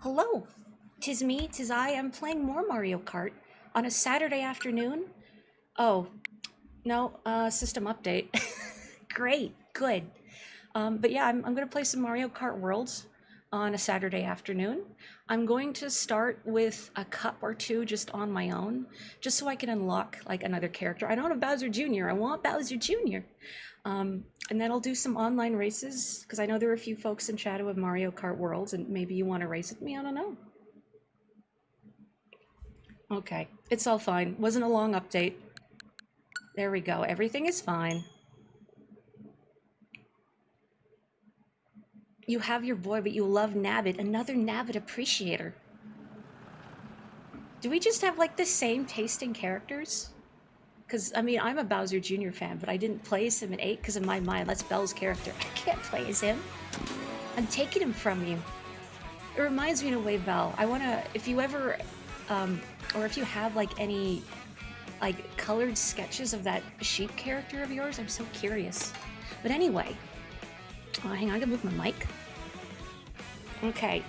Hello, 'tis me, 'tis I. I'm playing more Mario Kart on a Saturday afternoon. Oh, no, system update. Great, good. But yeah, I'm gonna play some Mario Kart Worlds on a Saturday afternoon. I'm going to start with a cup or two just on my own, just so I can unlock like another character. I don't want Bowser Jr. I want Bowser Jr. And then I'll do some online races because I know there are a few folks in chat who have Mario Kart Worlds, and maybe you want to race with me. I don't know. Okay, it's all fine. Wasn't a long update. There we go. Everything is fine. You have your boy, but you love Nabbit. Another Nabbit appreciator. Do we just have like the same taste in characters? Because, I mean, I'm a Bowser Jr. fan, but I didn't play as him at 8 because in my mind, that's Bell's character. I can't play as him. I'm taking him from you. It reminds me in a way, Belle. I want to, if you ever, or if you have like any like colored sketches of that sheep character of yours, I'm so curious. But anyway, hang on, I gotta move my mic. Okay,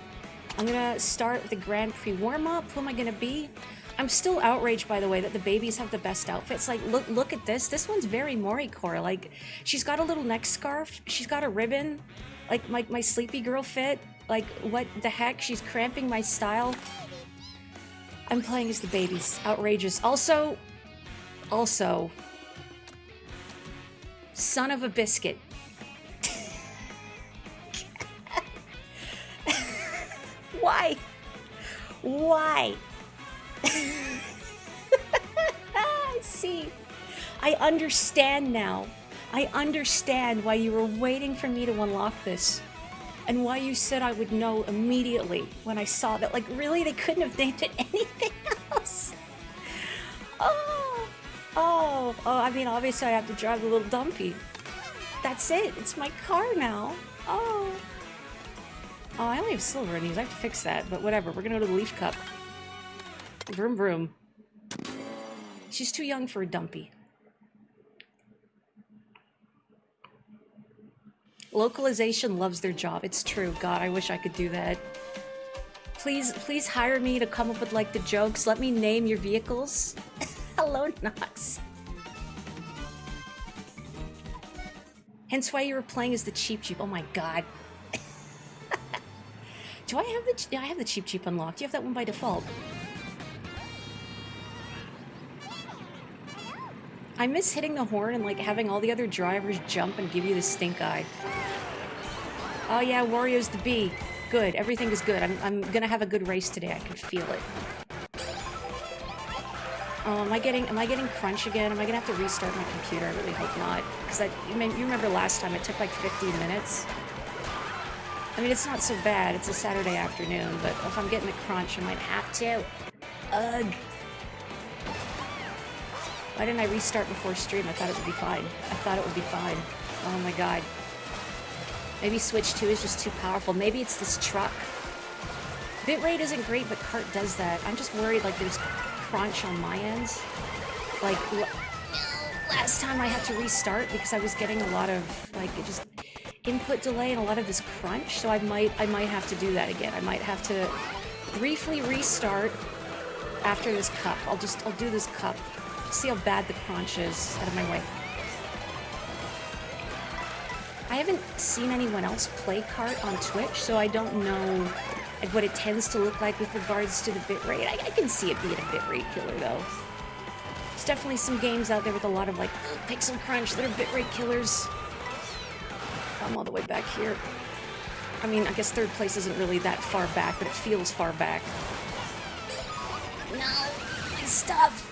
I'm gonna start with the Grand Prix warm-up. Who am I gonna be? I'm still outraged, by the way, that the babies have the best outfits. Like, look at this. This one's very Moricore. Like, she's got a little neck scarf. She's got a ribbon. Like, my sleepy girl fit. Like, what the heck? She's cramping my style. I'm playing as the babies. Outrageous. Also, son of a biscuit. Why? Why? I see. I understand now. I understand why you were waiting for me to unlock this. And why you said I would know immediately when I saw that. Like, really? They couldn't have named it anything else? I mean, obviously I have to drive the little dumpy. That's it. It's my car now. Oh, I only have silver in these. I have to fix that, but whatever. We're gonna go to the Leaf Cup. Vroom vroom. She's too young for a dumpy. Localization loves their job. It's true. God, I wish I could do that. Please hire me to come up with like the jokes. Let me name your vehicles. Hello, Nox. Hence why you were playing as the Cheep Cheep. Oh my god. Do I have the... Yeah, I have the Cheep Cheep unlocked. You have that one by default. I miss hitting the horn and like having all the other drivers jump and give you the stink eye. Oh yeah, Wario's the bee. Good, everything is good. I'm gonna have a good race today. I can feel it. Oh, am I getting crunch again? Am I gonna have to restart my computer? I really hope not. Because you remember last time it took like 15 minutes? I mean, it's not so bad. It's a Saturday afternoon, but if I'm getting a crunch, I might have to. Ugh. Why didn't I restart before stream? I thought it would be fine. I thought it would be fine. Oh my god. Maybe Switch 2 is just too powerful. Maybe it's this truck. Bitrate isn't great, but Kart does that. I'm just worried like there's crunch on my end. Like, last time I had to restart because I was getting a lot of, like, just input delay and a lot of this crunch, so I might have to do that again. I might have to briefly restart after this cup. I'll do this cup. See how bad the crunch is. Out of my way. I haven't seen anyone else play Kart on Twitch, so I don't know what it tends to look like with regards to the bitrate. I can see it being a bitrate killer, though. There's definitely some games out there with a lot of, like, pixel crunch that are bitrate killers. I'm all the way back here. I mean, I guess third place isn't really that far back, but it feels far back. No! My stuff!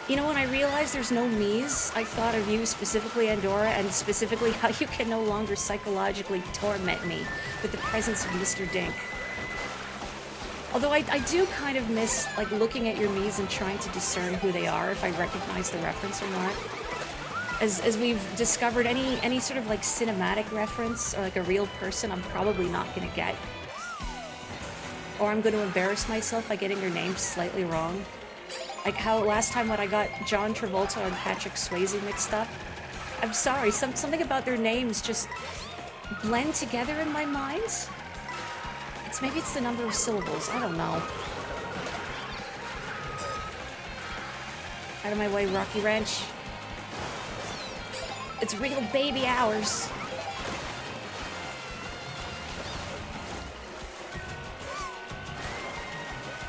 You know, when I realized there's no me's, I thought of you specifically, Andorra, and specifically how you can no longer psychologically torment me with the presence of Mr. Dink. Although I do kind of miss, like, looking at your me's and trying to discern who they are, if I recognize the reference or not. As we've discovered, any sort of, like, cinematic reference, or, like, a real person, I'm probably not gonna get. Or I'm gonna embarrass myself by getting their names slightly wrong. Like how last time when I got John Travolta and Patrick Swayze mixed up. I'm sorry, something about their names just blend together in my mind. Maybe it's the number of syllables. I don't know. Out of my way, Rocky Wrench. It's real baby hours.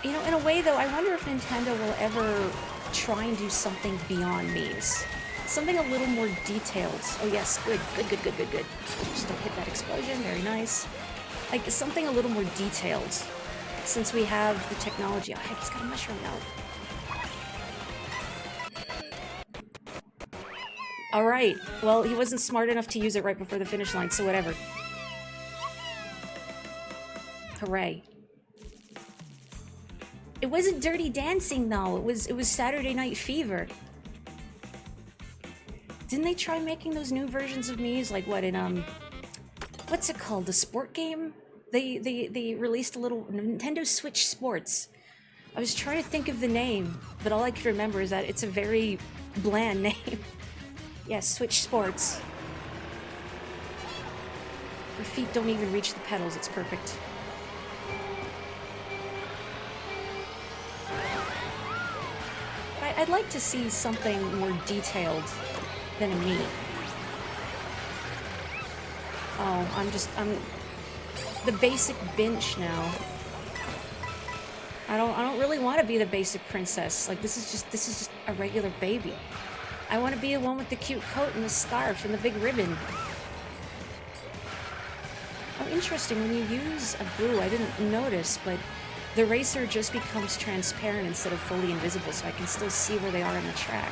You know, in a way though, I wonder if Nintendo will ever try and do something beyond memes. Something a little more detailed. Oh yes, good. Just don't hit that explosion, very nice. Like, something a little more detailed, since we have the technology. Oh heck, he's got a mushroom now. Alright, well, he wasn't smart enough to use it right before the finish line, so whatever. Hooray. It wasn't Dirty Dancing, though. It was Saturday Night Fever. Didn't they try making those new versions of Mii's, like, what, in, what's it called? The sport game? They released a little Nintendo Switch Sports. I was trying to think of the name, but all I could remember is that it's a very bland name. Yes, Switch Sports. Your feet don't even reach the pedals, it's perfect. I'd like to see something more detailed than a Mii. Oh, I'm the basic bench now. I don't really want to be the basic princess. Like, this is just a regular baby. I want to be the one with the cute coat and the scarf and the big ribbon. Oh, interesting. When you use a Boo, I didn't notice, but the racer just becomes transparent instead of fully invisible, so I can still see where they are on the track.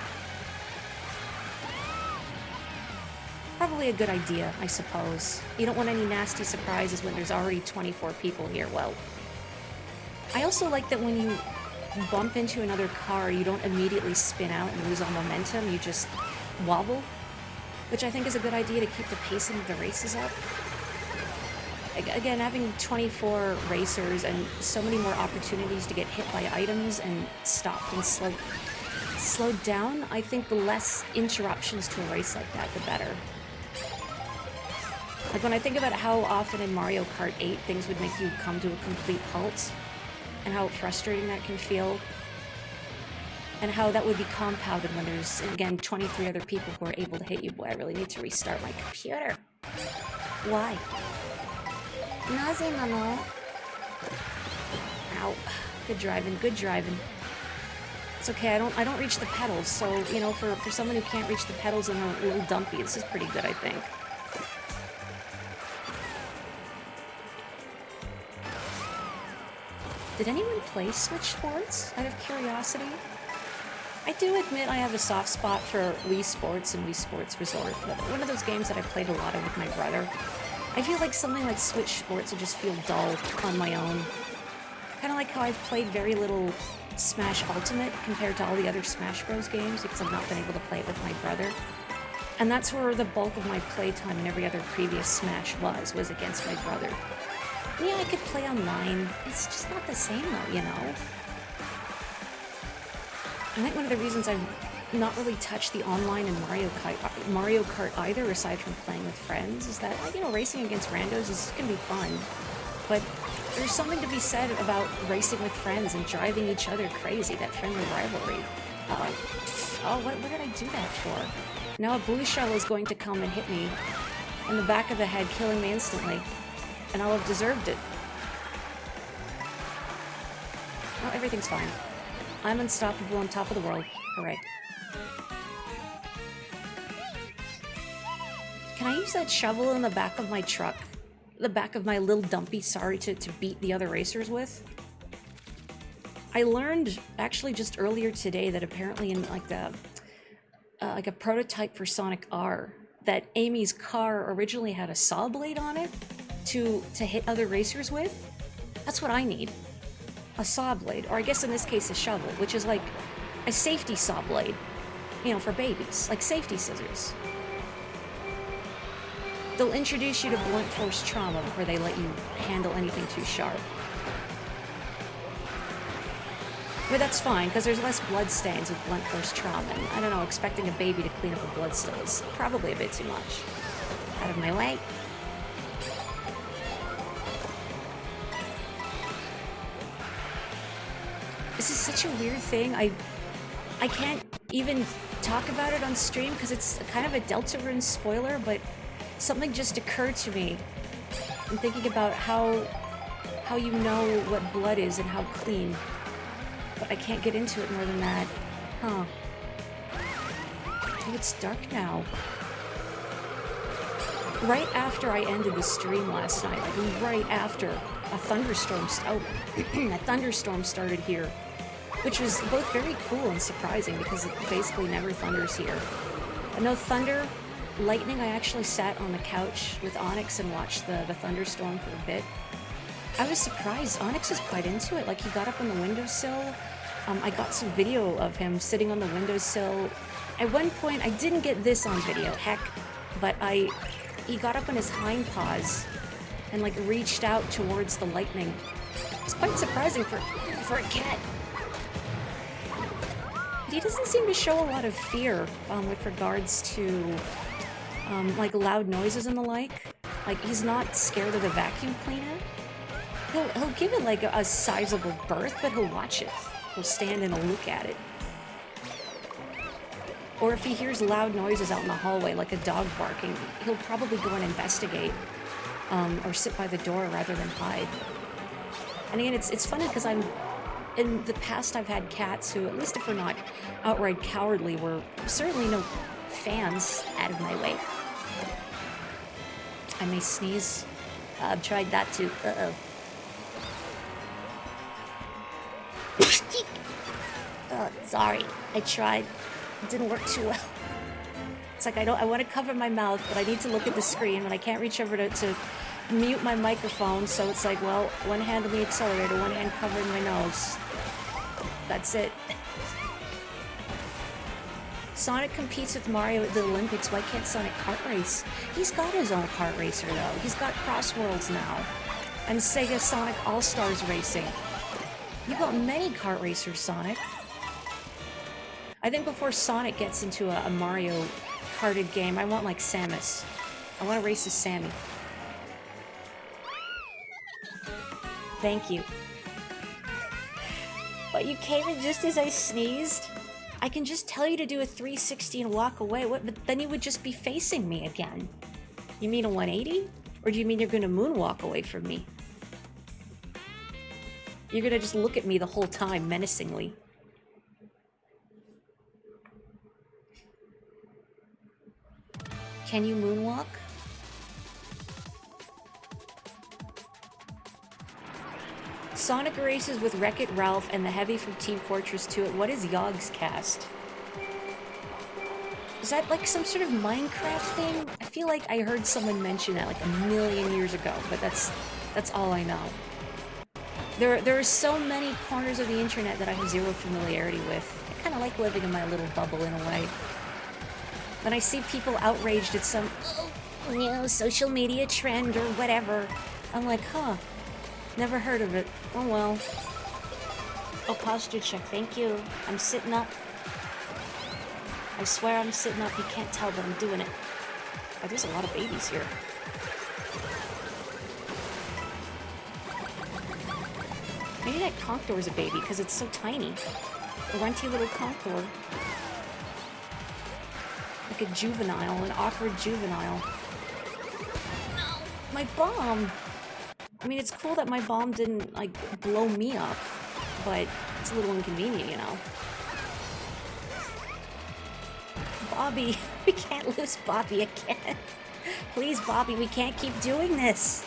Probably a good idea, I suppose. You don't want any nasty surprises when there's already 24 people here. Well, I also like that when you bump into another car, you don't immediately spin out and lose all momentum, you just wobble, which I think is a good idea to keep the pacing of the races up. Again, having 24 racers and so many more opportunities to get hit by items and stopped and slowed down, I think the less interruptions to a race like that, the better. Like, when I think about how often in Mario Kart 8 things would make you come to a complete halt, and how frustrating that can feel, and how that would be compounded when there's, again, 23 other people who are able to hit you. Boy, I really need to restart my computer. Why? Naze nano? Ow. Good driving, good driving. It's okay, I don't reach the pedals, so, you know, for someone who can't reach the pedals and a little dumpy, this is pretty good, I think. Did anyone play Switch Sports, out of curiosity? I do admit I have a soft spot for Wii Sports and Wii Sports Resort, but one of those games that I played a lot of with my brother. I feel like something like Switch Sports would just feel dull on my own. Kind of like how I've played very little Smash Ultimate compared to all the other Smash Bros. Games because I've not been able to play it with my brother. And that's where the bulk of my playtime in every other previous Smash was against my brother. Yeah, I could play online. It's just not the same though, you know? I think one of the reasons I've not really touched the online in Mario Kart either, aside from playing with friends, is that, you know, racing against randos is gonna be fun. But there's something to be said about racing with friends and driving each other crazy, that friendly rivalry. Oh, what did I do that for? Now a blue shell is going to come and hit me in the back of the head, killing me instantly. And I'll have deserved it. Oh, everything's fine. I'm unstoppable on top of the world. Hooray. Can I use that shovel in the back of my truck? The back of my little dumpy, sorry, to beat the other racers with? I learned, actually just earlier today, that apparently in like a prototype for Sonic R, that Amy's car originally had a saw blade on it to hit other racers with. That's what I need. A saw blade, or I guess in this case a shovel, which is like a safety saw blade, you know, for babies, like safety scissors. They'll introduce you to blunt force trauma before they let you handle anything too sharp. But that's fine, because there's less blood stains with blunt force trauma, and I don't know, expecting a baby to clean up a blood stain is probably a bit too much. Out of my way. This is such a weird thing. I can't even talk about it on stream because it's kind of a Deltarune spoiler, but something just occurred to me. I'm thinking about how you know what blood is and how clean. But I can't get into it more than that. Huh. Oh, it's dark now. Right after I ended the stream last night, like right after, a thunderstorm started here, which was both very cool and surprising because it basically never thunders here. And no thunder, lightning, I actually sat on the couch with Onyx and watched the thunderstorm for a bit. I was surprised. Onyx is quite into it. Like, he got up on the windowsill. I got some video of him sitting on the windowsill. At one point, I didn't get this on video, heck, but he got up on his hind paws and, like, reached out towards the lightning. It's quite surprising for a cat. But he doesn't seem to show a lot of fear with regards to, like, loud noises and the like. Like, he's not scared of the vacuum cleaner. He'll give it, like, a sizable berth, but he'll watch it. He'll stand and look at it. Or if he hears loud noises out in the hallway, like a dog barking, he'll probably go and investigate, or sit by the door rather than hide. And again, it's funny because in the past I've had cats who, at least if we're not outright cowardly, were certainly no fans out of my way. I may sneeze. I've tried that too. Uh-oh. Oh, sorry. I tried. It didn't work too well. It's like I want to cover my mouth, but I need to look at the screen, and I can't reach over to mute my microphone, so it's like, well, one hand on the accelerator, one hand covering my nose. That's it. Sonic competes with Mario at the Olympics. Why can't Sonic kart race? He's got his own kart racer, though. He's got Cross Worlds now. And Sega Sonic All-Stars Racing. You've got many kart racers, Sonic. I think before Sonic gets into a Mario karted game, I want, like, Samus. I want to race as Sammy. Thank you. But you came in just as I sneezed? I can just tell you to do a 360 and walk away, but then you would just be facing me again. You mean a 180? Or do you mean you're gonna moonwalk away from me? You're gonna just look at me the whole time, menacingly. Can you moonwalk? Sonic races with Wreck-It Ralph and the Heavy from Team Fortress 2. What is Yogg's cast? Is that like some sort of Minecraft thing? I feel like I heard someone mention that like a million years ago, but that's all I know. There are so many corners of the internet that I have zero familiarity with. I kind of like living in my little bubble in a way. When I see people outraged at some, social media trend or whatever, I'm like, huh, never heard of it. Oh well. Oh, posture check, thank you. I'm sitting up. I swear I'm sitting up, you can't tell, but I'm doing it. Oh, there's a lot of babies here. Maybe that Contour is a baby, because it's so tiny. A runty little Contour. Like a juvenile, an awkward juvenile. No! My bomb! I mean, it's cool that my bomb didn't, like, blow me up, but it's a little inconvenient, you know? Bobby! We can't lose Bobby again! Please, Bobby, we can't keep doing this!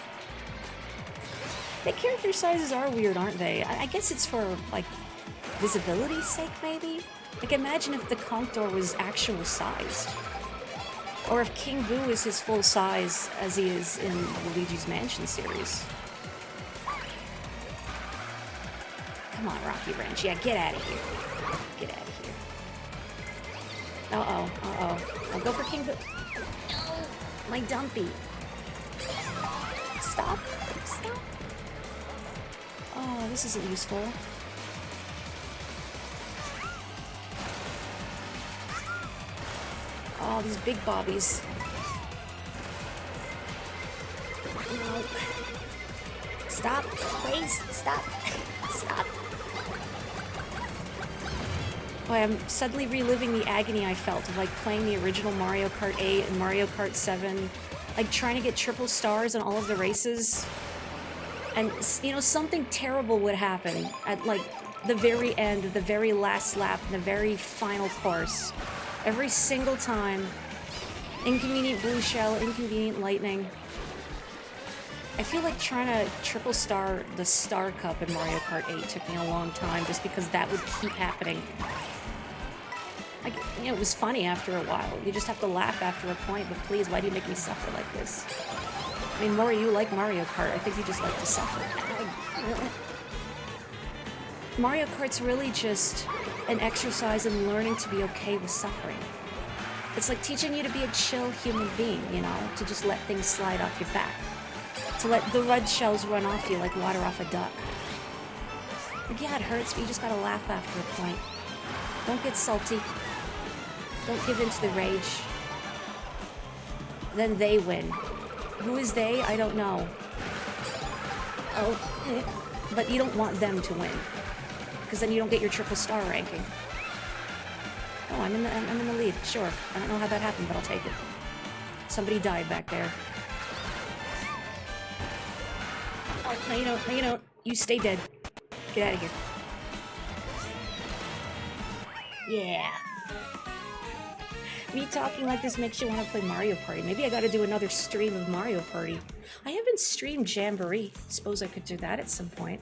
The character sizes are weird, aren't they? I guess it's for, like, visibility's sake, maybe? Like, imagine if the Contour was actual sized. Or if King Boo is his full size, as he is in Luigi's Mansion series. Come on, Rocky Wrench. Yeah, get out of here. Get out of here. Uh-oh, uh-oh. I'll go for King Boo. No! My dumpy. Stop. Stop. Oh, this isn't useful. Oh, these big bobbies. No. Stop, please, stop. Stop. Boy, I'm suddenly reliving the agony I felt of like playing the original Mario Kart 8 and Mario Kart 7, like trying to get triple stars in all of the races. And, you know, something terrible would happen at like the very end of the very last lap in the very final course. Every single time. Inconvenient blue shell, inconvenient lightning. I feel like trying to triple star the Star Cup in Mario Kart 8 took me a long time just because that would keep happening. Like, you know, it was funny after a while. You just have to laugh after a point, but please, why do you make me suffer like this? I mean, Maury, you like Mario Kart. I think you just like to suffer. Mario Kart's really just an exercise in learning to be okay with suffering. It's like teaching you to be a chill human being, you know, to just let things slide off your back. To let the red shells run off you like water off a duck. Like, yeah, it hurts, but you just gotta laugh after a point. Don't get salty. Don't give in to the rage. Then they win. Who is they? I don't know. Oh, but you don't want them to win. Because then you don't get your triple star ranking. Oh, I'm in the lead. Sure. I don't know how that happened, but I'll take it. Somebody died back there. Oh, no, you don't. No, you don't. You stay dead. Get out of here. Yeah. Me talking like this makes you want to play Mario Party. Maybe I gotta do another stream of Mario Party. I haven't streamed Jamboree. Suppose I could do that at some point.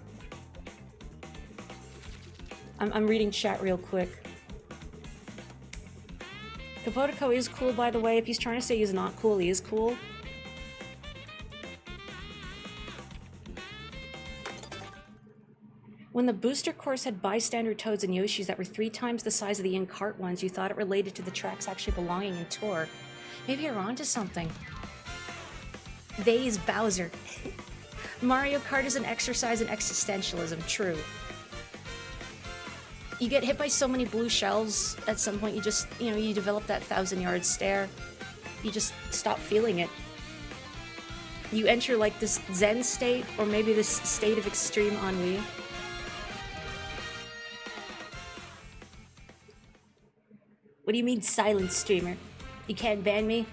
I'm reading chat real quick. Kapotico is cool, by the way. If he's trying to say he's not cool, he is cool. When the booster course had bystander Toads and Yoshis that were 3 times the size of the in-cart ones, you thought it related to the tracks actually belonging in Tour. Maybe you're onto something. They is Bowser. Mario Kart is an exercise in existentialism, true. You get hit by so many blue shells, at some point you just, you know, you develop that 1,000-yard stare. You just stop feeling it. You enter like this Zen state, or maybe this state of extreme ennui. What do you mean, silent streamer? You can't ban me?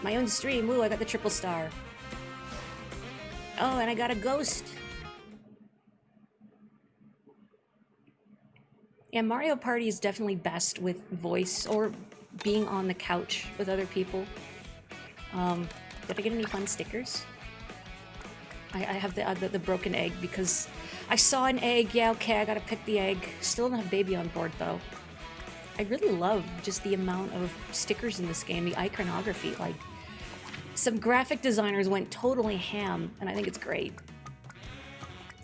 My own stream, woo, I got the triple star. Oh, and I got a ghost. Yeah, Mario Party is definitely best with voice or being on the couch with other people. Did I get any fun stickers? I have the broken egg because I saw an egg. Yeah, okay, I gotta pick the egg. Still don't have baby on board though. I really love just the amount of stickers in this game, the iconography. Like, some graphic designers went totally ham, and I think it's great.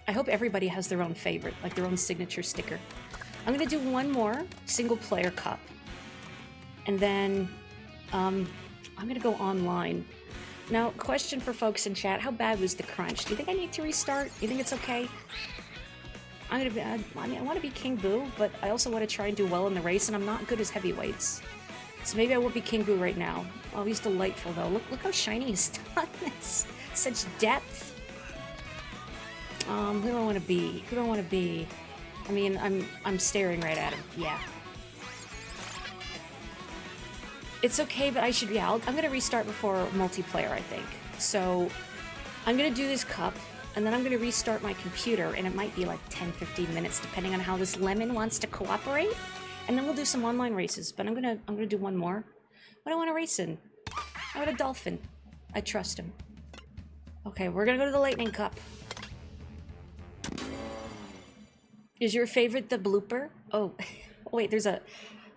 I hope everybody has their own favorite, like their own signature sticker. I'm gonna do one more single-player cup, and then I'm gonna go online. Now, question for folks in chat: how bad was the crunch? Do you think I need to restart? Do you think it's okay? I want to be King Boo, but I also want to try and do well in the race, and I'm not good as heavyweights. So maybe I won't be King Boo right now. Oh, he's delightful, though. Look how shiny his tongue is. Such depth. Who do I want to be? Who do I want to be? I mean, I'm staring right at him. Yeah. It's okay, but I should... Yeah, I'm going to restart before multiplayer, I think. So, I'm going to do this cup. And then I'm going to restart my computer, and it might be like 10-15 minutes, depending on how this lemon wants to cooperate. And then we'll do some online races. But I'm gonna do one more. What do I want to race in? How about a dolphin? I trust him. Okay, we're gonna go to the Lightning Cup. Is your favorite the blooper? Oh, wait, there's a...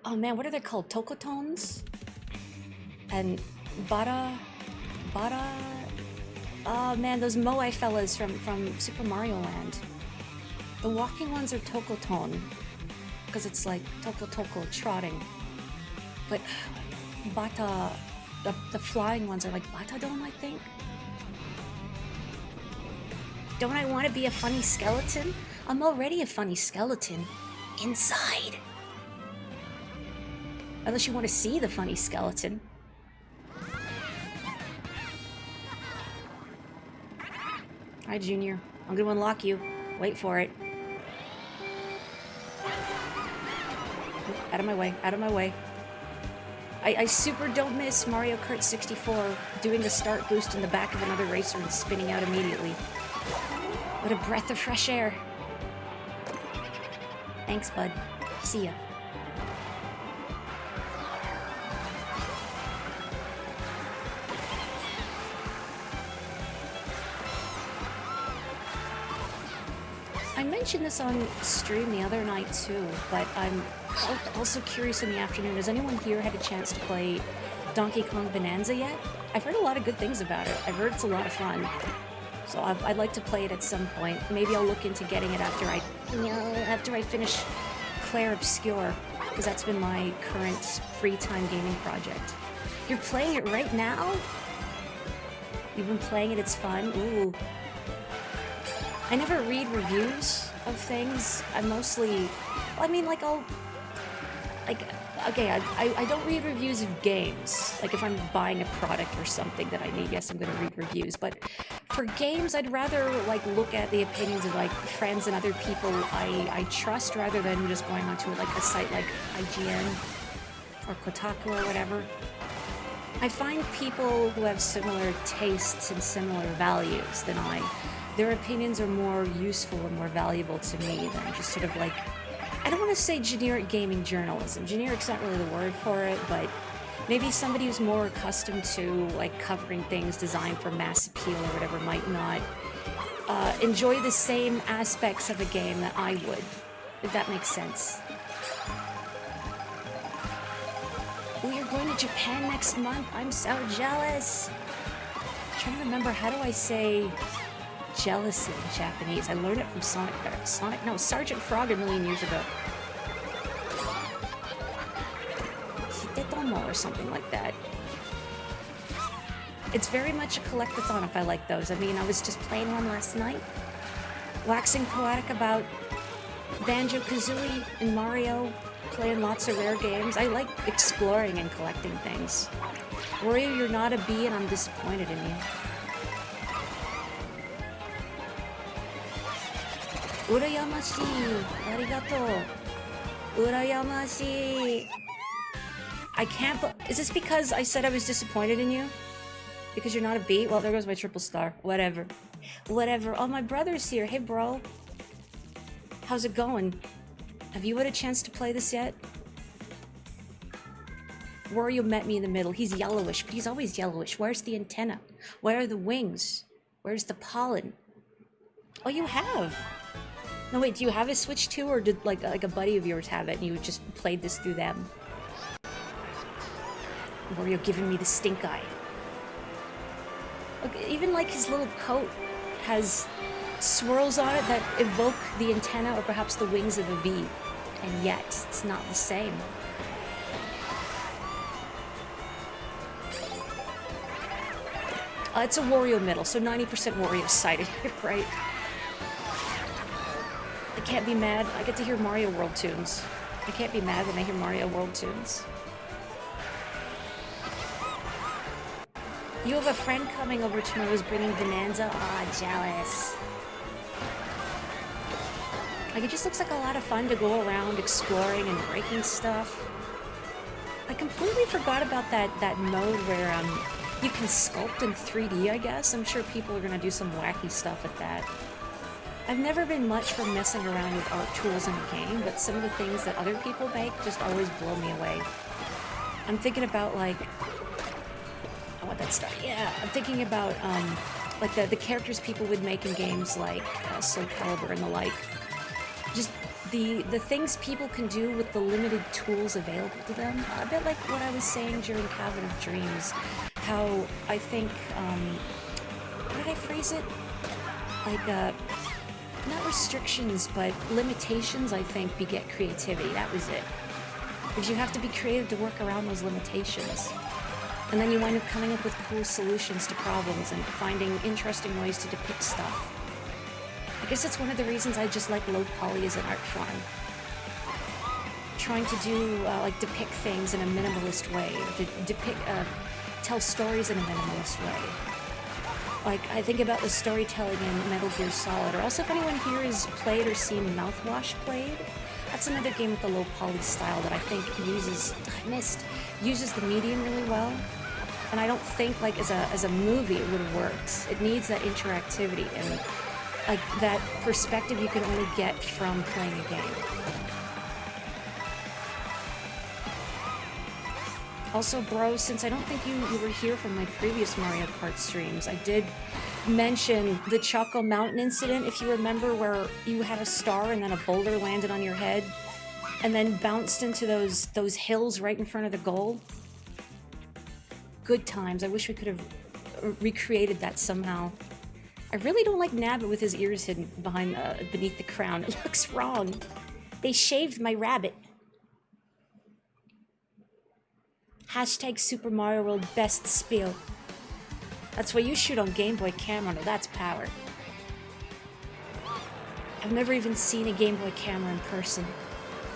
Oh man, what are they called? Tokotones? And Bada... Oh man, those Moai fellas from Super Mario Land. The walking ones are Tokoton, because it's like Toko trotting. But Bata, the flying ones are like Batadon, I think. Don't I want to be a funny skeleton? I'm already a funny skeleton. Inside. Unless you want to see the funny skeleton. Hi, Junior. I'm gonna unlock you. Wait for it. Out of my way, out of my way. I super don't miss Mario Kart 64 doing the start boost in the back of another racer and spinning out immediately. What a breath of fresh air. Thanks, bud. See ya. I mentioned this on stream the other night too, but I'm also curious in the afternoon. Has anyone here had a chance to play Donkey Kong Bonanza yet? I've heard a lot of good things about it. I've heard it's a lot of fun. So I'd like to play it at some point. Maybe I'll look into getting it after I finish Claire Obscure, because that's been my current free time gaming project. You're playing it right now? You've been playing it, it's fun? Ooh. I never read reviews of things. I mostly, I mean, like, I don't read reviews of games. Like, if I'm buying a product or something that I need, yes, I'm gonna read reviews. But for games, I'd rather, like, look at the opinions of, like, friends and other people I trust, rather than just going onto, like, a site like IGN or Kotaku or whatever. I find people who have similar tastes and similar values than their opinions are more useful and more valuable to me than just sort of like, I don't want to say generic gaming journalism. Generic's not really the word for it, but maybe somebody who's more accustomed to like covering things designed for mass appeal or whatever might not enjoy the same aspects of a game that I would, if that makes sense. Oh, you're going to Japan next month? I'm so jealous. I'm trying to remember, how do I say jealousy in Japanese? I learned it from Sergeant Frog a million years ago. Hidetomo or something like that. It's very much a collectathon if I like those. I mean, I was just playing one last night, waxing poetic about Banjo-Kazooie and Mario, playing lots of rare games. I like exploring and collecting things. Wario, you're not a bee and I'm disappointed in you. Urayamashi! Arigato! Urayamashi! I can't is this because I said I was disappointed in you? Because you're not a bee? Well, there goes my triple star. Whatever. Whatever. Oh, my brother's here. Hey, bro. How's it going? Have you had a chance to play this yet? Wario met me in the middle. He's yellowish, but he's always yellowish. Where's the antenna? Where are the wings? Where's the pollen? Oh, you have! No, wait, do you have a Switch too, or did like a buddy of yours have it and you just played this through them? Wario giving me the stink eye. Look, even like his little coat has swirls on it that evoke the antenna or perhaps the wings of a bee. And yet, it's not the same. It's a Wario middle, so 90% Wario sided, right? I can't be mad. I get to hear Mario World tunes. I can't be mad when I hear Mario World tunes. You have a friend coming over tomorrow who's bringing Bonanza? Ah, jealous. Like, it just looks like a lot of fun to go around exploring and breaking stuff. I completely forgot about that mode where you can sculpt in 3D, I guess. I'm sure people are gonna do some wacky stuff with that. I've never been much for messing around with art tools in a game, but some of the things that other people make just always blow me away. I'm thinking about, like... I want that star. Yeah, I'm thinking about, like, the characters people would make in games like Soul Calibur and the like. Just the things people can do with the limited tools available to them. A bit like what I was saying during Cavern of Dreams. How I think, how did I phrase it? Like, not restrictions, but limitations, I think, beget creativity. That was it. Because you have to be creative to work around those limitations. And then you wind up coming up with cool solutions to problems and finding interesting ways to depict stuff. I guess that's one of the reasons I just like low poly as an art form. Trying to do, like, depict things in a minimalist way, or to tell stories in a minimalist way. Like, I think about the storytelling in Metal Gear Solid, or also if anyone here has played or seen Mouthwash played, That's another game with the low poly style that I think uses the medium really well. And I don't think like as a movie it would have worked. It needs that interactivity and like that perspective you can only get from playing a game. Also, bro, since I don't think you were here from my previous Mario Kart streams, I did mention the Choco Mountain incident, if you remember, where you had a star and then a boulder landed on your head and then bounced into those hills right in front of the goal. Good times. I wish we could have recreated that somehow. I really don't like Nabbit with his ears hidden beneath the crown. It looks wrong. They shaved my rabbit. Hashtag Super Mario World best spiel. That's what you shoot on Game Boy camera. Now that's power. I've never even seen a Game Boy camera in person.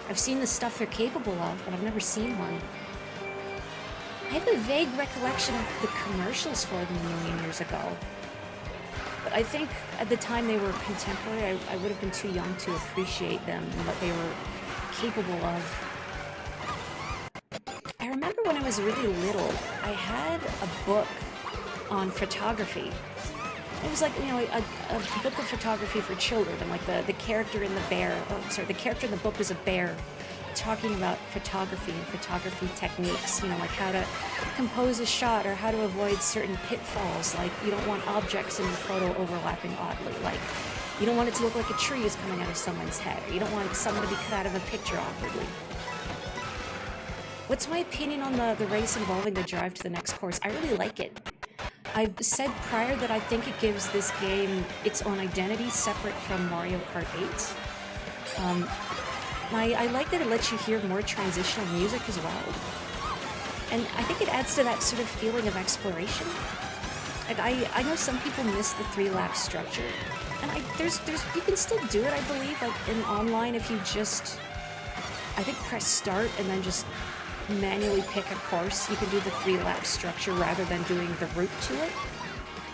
I've seen the stuff they're capable of, but I've never seen one. I have a vague recollection of the commercials for them a million years ago. But I think at the time they were contemporary, I would have been too young to appreciate them and what they were capable of. I remember when I was really little, I had a book on photography. It was like, you know, a book of photography for children, and like the character in the the character in the book was a bear talking about photography and photography techniques, you know, like how to compose a shot or how to avoid certain pitfalls, like you don't want objects in your photo overlapping oddly, like you don't want it to look like a tree is coming out of someone's head, or you don't want someone to be cut out of a picture awkwardly. What's my opinion on the race involving the drive to the next course? I really like it. I've said prior that I think it gives this game its own identity separate from Mario Kart 8. I like that it lets you hear more transitional music as well. And I think it adds to that sort of feeling of exploration. Like I know some people miss the 3-lap structure. And you can still do it, I believe, like in online if you just, I think, press start and then just manually pick a course. You can do the 3-lap structure rather than doing the route to it.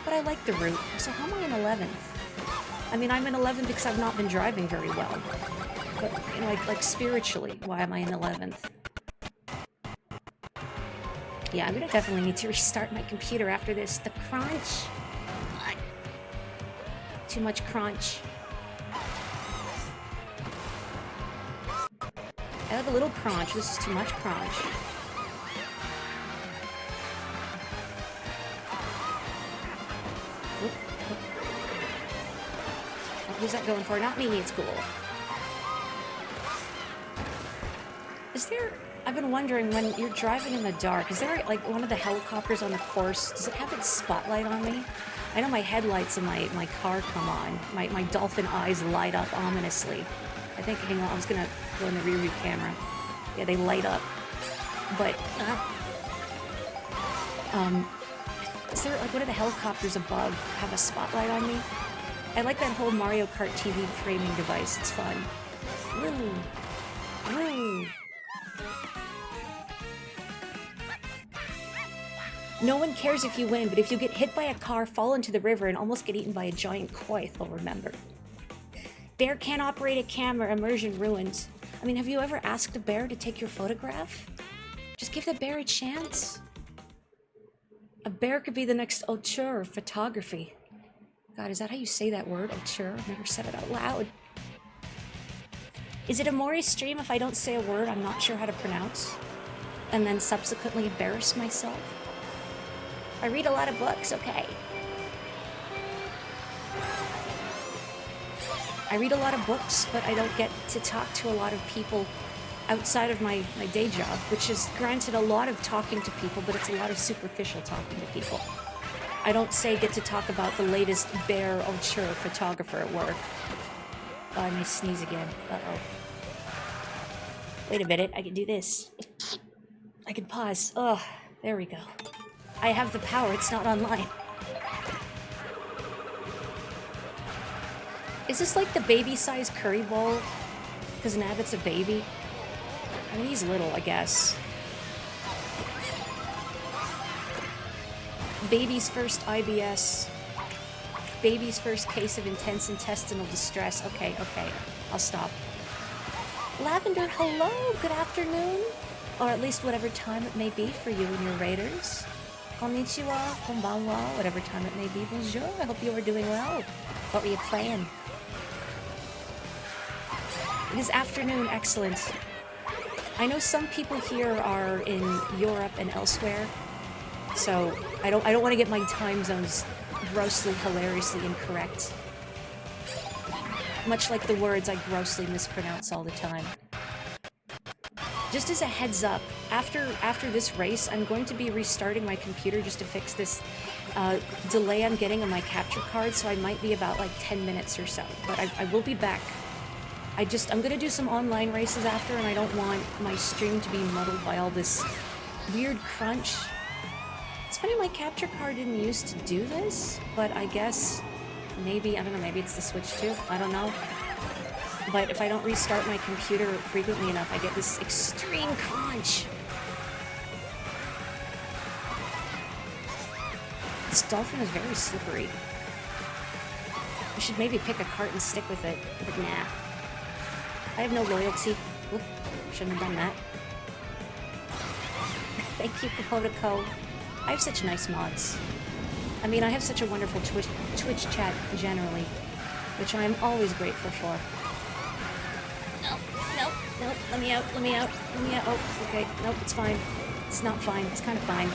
But I like the route. So how am I in 11th? I mean, I'm in 11th because I've not been driving very well. But, you know, like spiritually, why am I in 11th? Yeah, I'm gonna definitely need to restart my computer after this. The crunch. Too much crunch. I have a little crunch. This is too much crunch. Whoop, whoop. Oh, who's that going for? Not me, it's cool. Is there... I've been wondering, when you're driving in the dark, is there, like, one of the helicopters on the course, does it have its spotlight on me? I know my headlights in my car come on. My dolphin eyes light up ominously. I think, hang on, I was gonna go in the rear view camera. Yeah, they light up. But, is there, like, one of the helicopters above have a spotlight on me? I like that whole Mario Kart TV framing device. It's fun. Woo! Woo! No one cares if you win, but if you get hit by a car, fall into the river, and almost get eaten by a giant koi, they'll remember. Bear can't operate a camera, immersion ruins. I mean, have you ever asked a bear to take your photograph? Just give the bear a chance. A bear could be the next auteur of photography. God, is that how you say that word, auteur? I've never said it out loud. Is it a Mori stream if I don't say a word I'm not sure how to pronounce? And then subsequently embarrass myself? I read a lot of books, okay. I read a lot of books, but I don't get to talk to a lot of people outside of my day job, which is granted a lot of talking to people, but it's a lot of superficial talking to people. I don't get to talk about the latest bear auteur photographer at work. Oh, I may sneeze again. Uh-oh. Wait a minute, I can do this. I can pause. Oh, there we go. I have the power, it's not online. Is this like the baby-sized curry bowl? Because Nabbit's a baby? I mean, he's little, I guess. Baby's first IBS. Baby's first case of intense intestinal distress. Okay, I'll stop. Lavender, hello, good afternoon. Or at least whatever time it may be for you and your raiders. Konnichiwa, konbanwa, whatever time it may be. Bonjour, I hope you are doing well. What were you playing? It is afternoon, excellent. I know some people here are in Europe and elsewhere, so I don't want to get my time zones grossly, hilariously incorrect. Much like the words I grossly mispronounce all the time. Just as a heads up, after this race, I'm going to be restarting my computer just to fix this delay I'm getting on my capture card, so I might be about like 10 minutes or so, but I will be back. I'm gonna do some online races after, and I don't want my stream to be muddled by all this weird crunch. It's funny, my capture card didn't used to do this, but I guess maybe, I don't know, maybe it's the Switch too, I don't know. But if I don't restart my computer frequently enough, I get this extreme crunch. This dolphin is very slippery. I should maybe pick a cart and stick with it, but nah. I have no loyalty. Oop, shouldn't have done that. Thank you, Kapotico. I have such nice mods. I mean, I have such a wonderful Twitch chat generally, which I'm always grateful for. Nope, let me out. Oh, okay, nope, it's fine. It's not fine, it's kind of fine.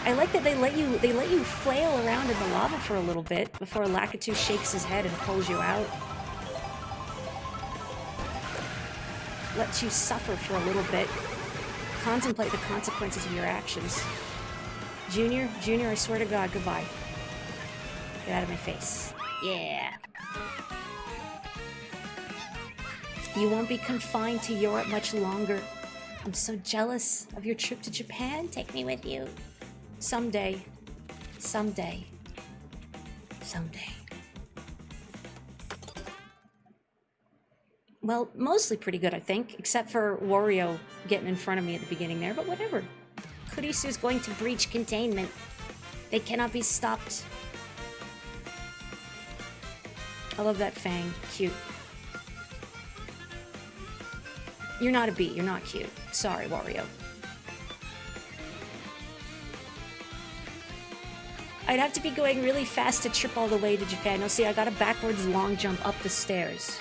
I like that they let you flail around in the lava for a little bit before Lakitu shakes his head and pulls you out. Lets you suffer for a little bit. Contemplate the consequences of your actions. Junior, I swear to God, goodbye. Get out of my face. Yeah. You won't be confined to Europe much longer. I'm so jealous of your trip to Japan. Take me with you. Someday. Someday. Someday. Well, mostly pretty good, I think, except for Wario getting in front of me at the beginning there, but whatever. Kurisu's going to breach containment. They cannot be stopped. I love that fang. Cute. You're not a bee. You're not cute. Sorry, Wario. I'd have to be going really fast to trip all the way to Japan. No, see, I got a backwards long jump up the stairs.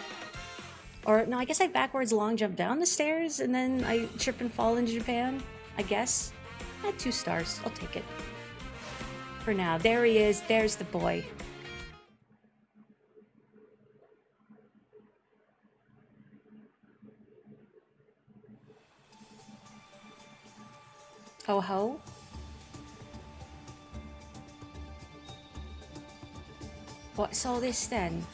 Or, no, I guess I backwards long jump down the stairs, and then I trip and fall into Japan, I guess. 2 stars. I'll take it. For now. There he is. There's the boy. Ho ho. What's all this then?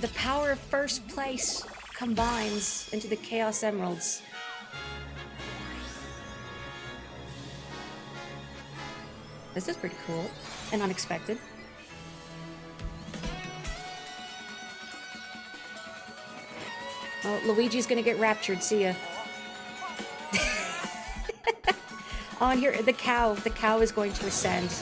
The power of first place combines into the Chaos Emeralds. This is pretty cool and unexpected. Oh, Luigi's gonna get raptured. See ya. Oh, and here, the cow. The cow is going to ascend.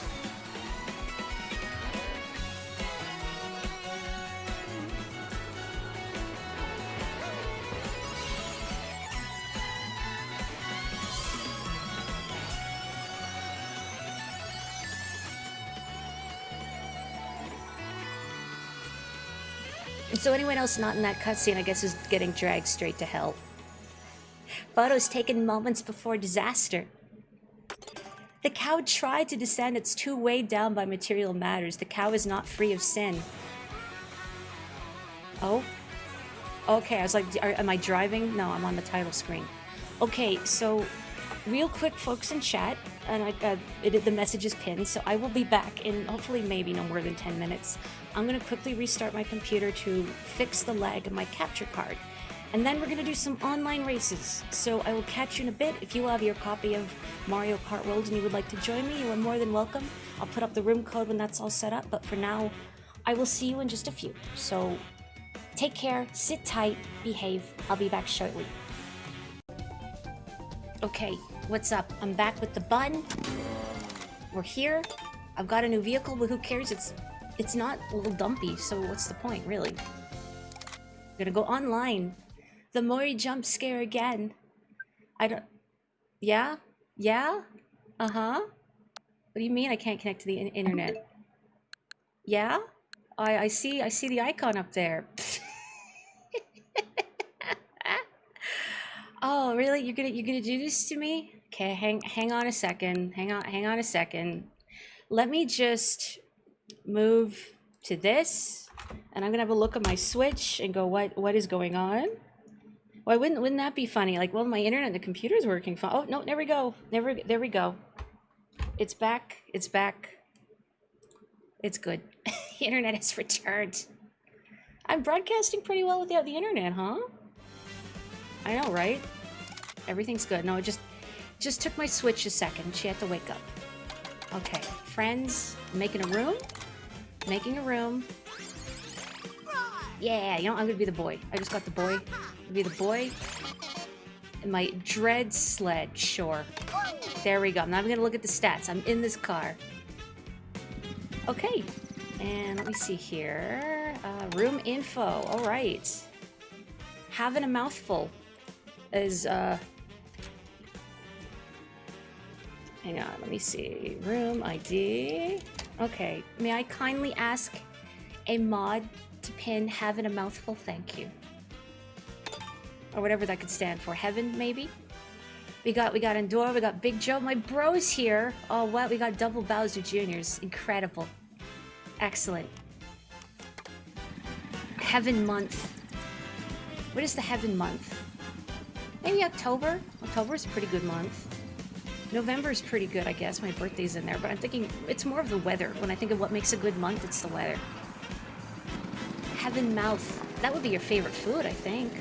So anyone else not in that cutscene, I guess, is getting dragged straight to hell. Photos taken moments before disaster. The cow tried to descend. It's too weighed down by material matters. The cow is not free of sin. Oh? Okay, I was like, am I driving? No, I'm on the title screen. Okay, so real quick, folks in chat, and the message is pinned, so I will be back in hopefully maybe no more than 10 minutes. I'm going to quickly restart my computer to fix the lag of my capture card. And then we're going to do some online races. So I will catch you in a bit. If you have your copy of Mario Kart World and you would like to join me, you are more than welcome. I'll put up the room code when that's all set up. But for now, I will see you in just a few. So take care, sit tight, behave. I'll be back shortly. Okay, what's up? I'm back with the bun. We're here. I've got a new vehicle, but who cares? It's not a little dumpy, so what's the point, really? I'm gonna go online. The Mori jump scare again. I don't... Yeah? Yeah? Uh-huh. What do you mean I can't connect to the internet? Yeah? I see the icon up there. Oh, really? You're gonna do this to me? Okay, hang on a second. Hang on a second. Let me just move to this, and I'm gonna have a look at my Switch and go, what is going on? Why wouldn't that be funny? Like, well, my internet and the computer's working fine. Oh no, there we go. There we go. It's back. It's back. It's good. The internet has returned. I'm broadcasting pretty well without the internet, huh? I know, right? Everything's good. No, it just took my Switch a second. She had to wake up. Okay, friends, making a room. Making a room. Yeah, you know, I'm gonna be the boy. I just got the boy. I'll be the boy. And my dread sled, sure. There we go. I'm not even gonna look at the stats. I'm in this car. Okay, and let me see here. Room info. All right. Having a mouthful is hang on, let me see. Room ID. Okay, may I kindly ask a mod to pin having a mouthful? Thank you. Or whatever that could stand for. Heaven, maybe? We got Endora, we got Big Joe. My bro's here. Oh, what? We got double Bowser Juniors. Incredible. Excellent. Heaven month. What is the heaven month? Maybe October? October is a pretty good month. November is pretty good, I guess. My birthday's in there, but I'm thinking it's more of the weather. When I think of what makes a good month, it's the weather. Heaven mouth. That would be your favorite food, I think.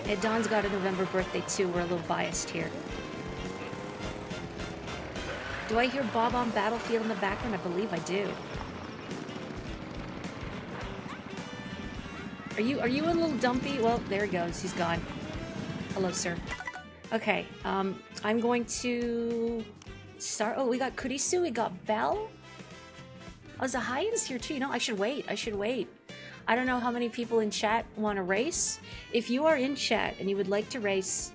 Yeah, Don's got a November birthday too. We're a little biased here. Do I hear Bob on Battlefield in the background? I believe I do. Are you a little dumpy? Well, there he goes. He's gone. Hello, sir. Okay, I'm going to start. Oh, we got Kurisu, we got Belle. Oh, Zahaya's here too. You know, I should wait. I don't know how many people in chat want to race. If you are in chat and you would like to race,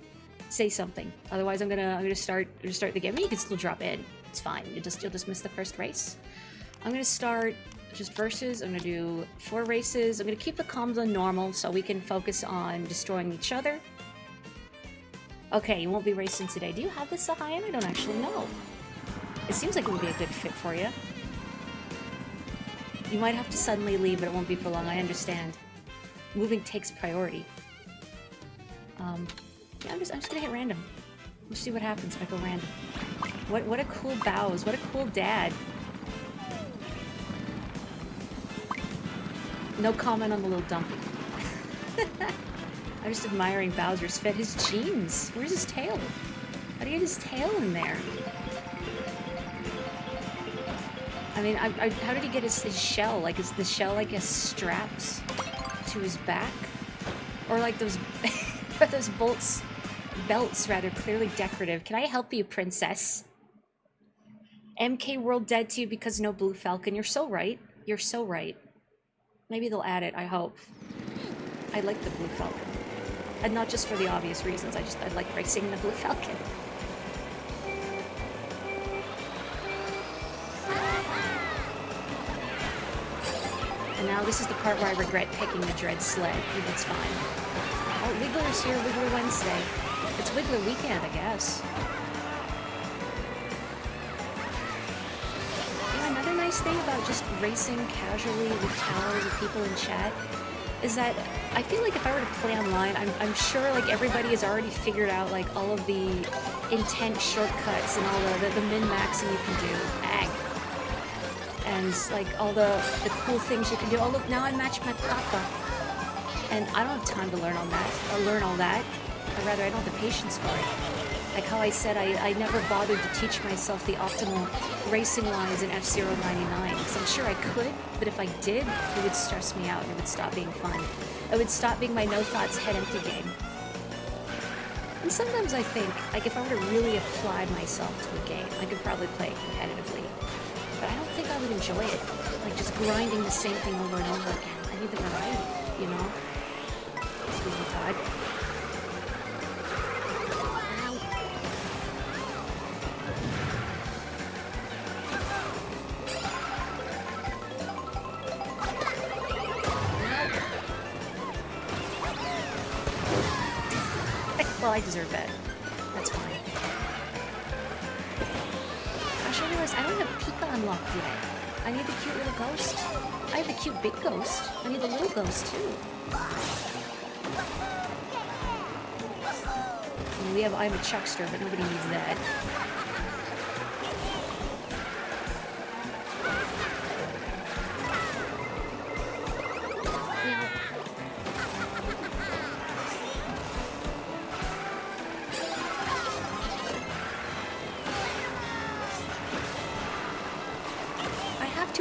say something. Otherwise, I'm gonna start the game. You can still drop in. It's fine. You'll just miss the first race. I'm gonna start just versus. I'm gonna do 4 races. I'm gonna keep the comms on normal so we can focus on destroying each other. Okay, you won't be racing today. Do you have this, Sahayan? I don't actually know. It seems like it would be a good fit for you. You might have to suddenly leave, but it won't be for long. I understand. Moving takes priority. Yeah, I'm just gonna hit random. Let's see what happens if I go random. What a cool Bowser. What a cool dad. No comment on the little dumpy. I'm just admiring Bowser's fit. His jeans. Where's his tail? How do you get his tail in there? I mean, how did he get his shell? Like, is the shell, like, has straps to his back? Or, like, those... are those belts, rather, clearly decorative. Can I help you, princess? MK World dead to you because no Blue Falcon. You're so right. You're so right. Maybe they'll add it, I hope. I like the Blue Falcon. And not just for the obvious reasons. I like racing the Blue Falcon. And now this is the part where I regret picking the Dread Sled. But that's fine. Oh, Wiggler's here. Wiggler Wednesday. It's Wiggler weekend, I guess. Yeah, another nice thing about just racing casually with towers of people in chat is that I feel like if I were to play online, I'm sure like everybody has already figured out like all of the intense shortcuts and all the min-maxing you can do. Ag. And like all the cool things you can do. Oh look, now I match my papa. And I don't have time to learn all that. Or rather, I don't have the patience for it. Like how I said, I never bothered to teach myself the optimal racing lines in F-Zero 99. Because I'm sure I could, but if I did, it would stress me out and it would stop being fun. It would stop being my no thoughts head empty game. And sometimes I think, like, if I were to really apply myself to a game, I could probably play it competitively. But I don't think I would enjoy it. Like, just grinding the same thing over and over again. I need the variety, you know? Excuse me, Todd. Well, I deserve that. That's fine. Gosh, I realized I don't have Pika unlocked yet. I need the cute little ghost. I have the cute big ghost. I need the little ghost, too. And I have a Chuckster, but nobody needs that.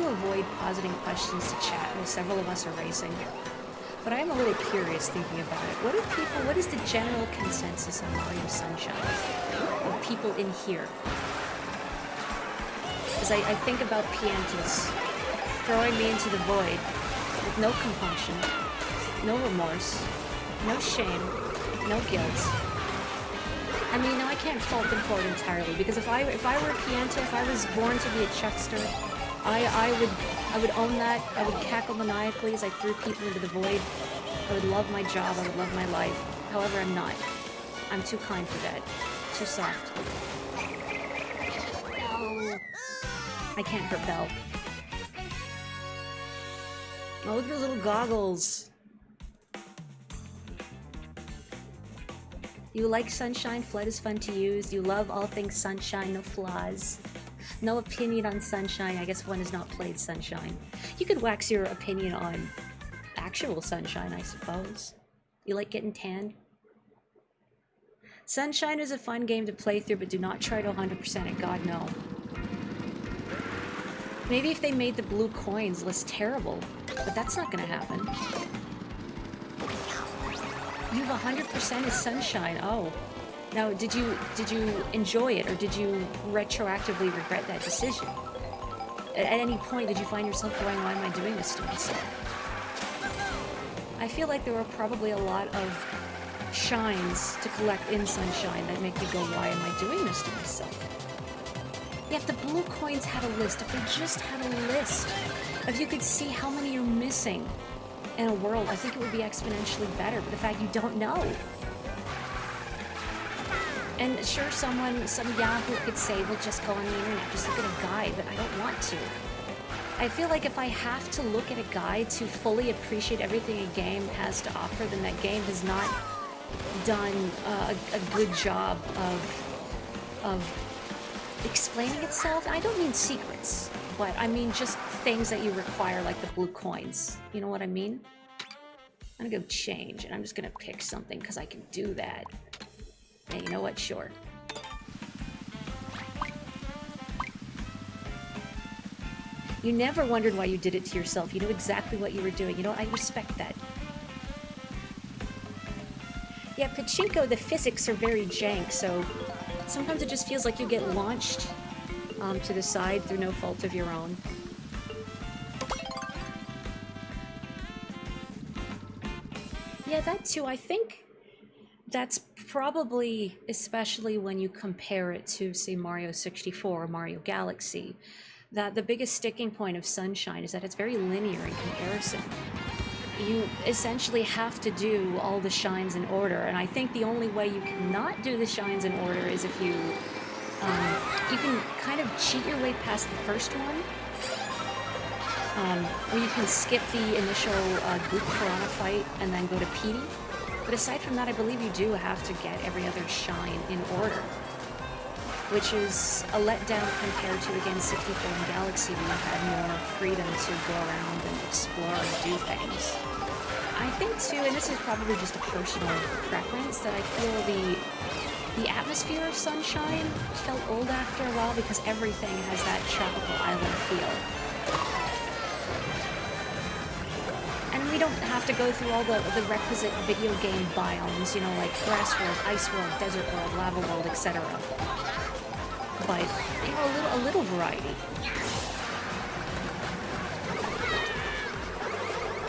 Avoid positing questions to chat while several of us are racing. But I am a little curious thinking about it. What is the general consensus on Mario Sunshine of people in here? As I think about Piantus throwing me into the void with no compunction, no remorse, no shame, no guilt. I mean, no, I can't fault them for it entirely, because if I were a Pianta, if I was born to be a Chuckster, I would own that. I would cackle maniacally as I threw people into the void. I would love my job. I would love my life. However, I'm not. I'm too kind for that. Too soft. No. I can't hurt Belle. Oh, look at those little goggles. You like Sunshine? Flood is fun to use. You love all things Sunshine, no flaws. No opinion on Sunshine. I guess one has not played Sunshine. You could wax your opinion on actual Sunshine, I suppose. You like getting tanned? Sunshine is a fun game to play through, but do not try to 100% it. God, no. Maybe if they made the blue coins less terrible, but that's not gonna happen. You've 100% as Sunshine. Oh. Now, did you enjoy it, or did you retroactively regret that decision? At any point, did you find yourself going, why am I doing this to myself? I feel like there were probably a lot of shines to collect in Sunshine that make you go, why am I doing this to myself? Yeah, if the blue coins had a list, if they just had a list, if you could see how many you're missing in a world, I think it would be exponentially better, but the fact you don't know. And sure, some Yahoo could say, well, just go on the internet, just look at a guide, but I don't want to. I feel like if I have to look at a guide to fully appreciate everything a game has to offer, then that game has not done a good job of explaining itself. I don't mean secrets, but I mean just things that you require, like the blue coins. You know what I mean? I'm gonna go change, and I'm just gonna pick something, because I can do that. Hey, you know what? Sure. You never wondered why you did it to yourself. You know exactly what you were doing. You know, I respect that. Yeah, Pachinko, the physics are very jank, so sometimes it just feels like you get launched to the side through no fault of your own. Yeah, that too. I think that's probably, especially when you compare it to, say, Mario 64 or Mario Galaxy, that the biggest sticking point of Sunshine is that it's very linear in comparison. You essentially have to do all the shines in order, and I think the only way you cannot do the shines in order is if you can kind of cheat your way past the first one, or you can skip the initial Goop Piranha fight and then go to Petey. But aside from that, I believe you do have to get every other shine in order, which is a letdown compared to, again, 64 and Galaxy, where you had more freedom to go around and explore and do things. I think, too, and this is probably just a personal preference, that I feel the atmosphere of Sunshine felt old after a while, because everything has that tropical island feel. And we don't have to go through all the requisite video game biomes, you know, like grass world, ice world, desert world, lava world, etc. But, you know, a little variety.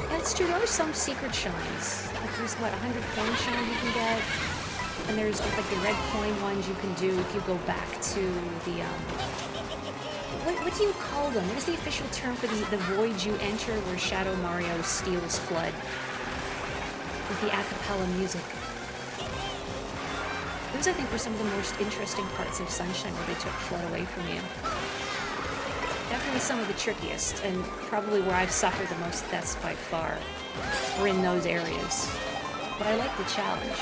That's true, there are some secret shines. Like there's, what, 100 coin shine you can get? And there's, like, the red coin ones you can do if you go back to the, What do you call them? What is the official term for the void you enter where Shadow Mario steals Flood? With the a cappella music. Those, I think, were some of the most interesting parts of Sunshine where they took Flood away from you. Definitely some of the trickiest, and probably where I've suffered the most deaths by far, were in those areas. But I like the challenge.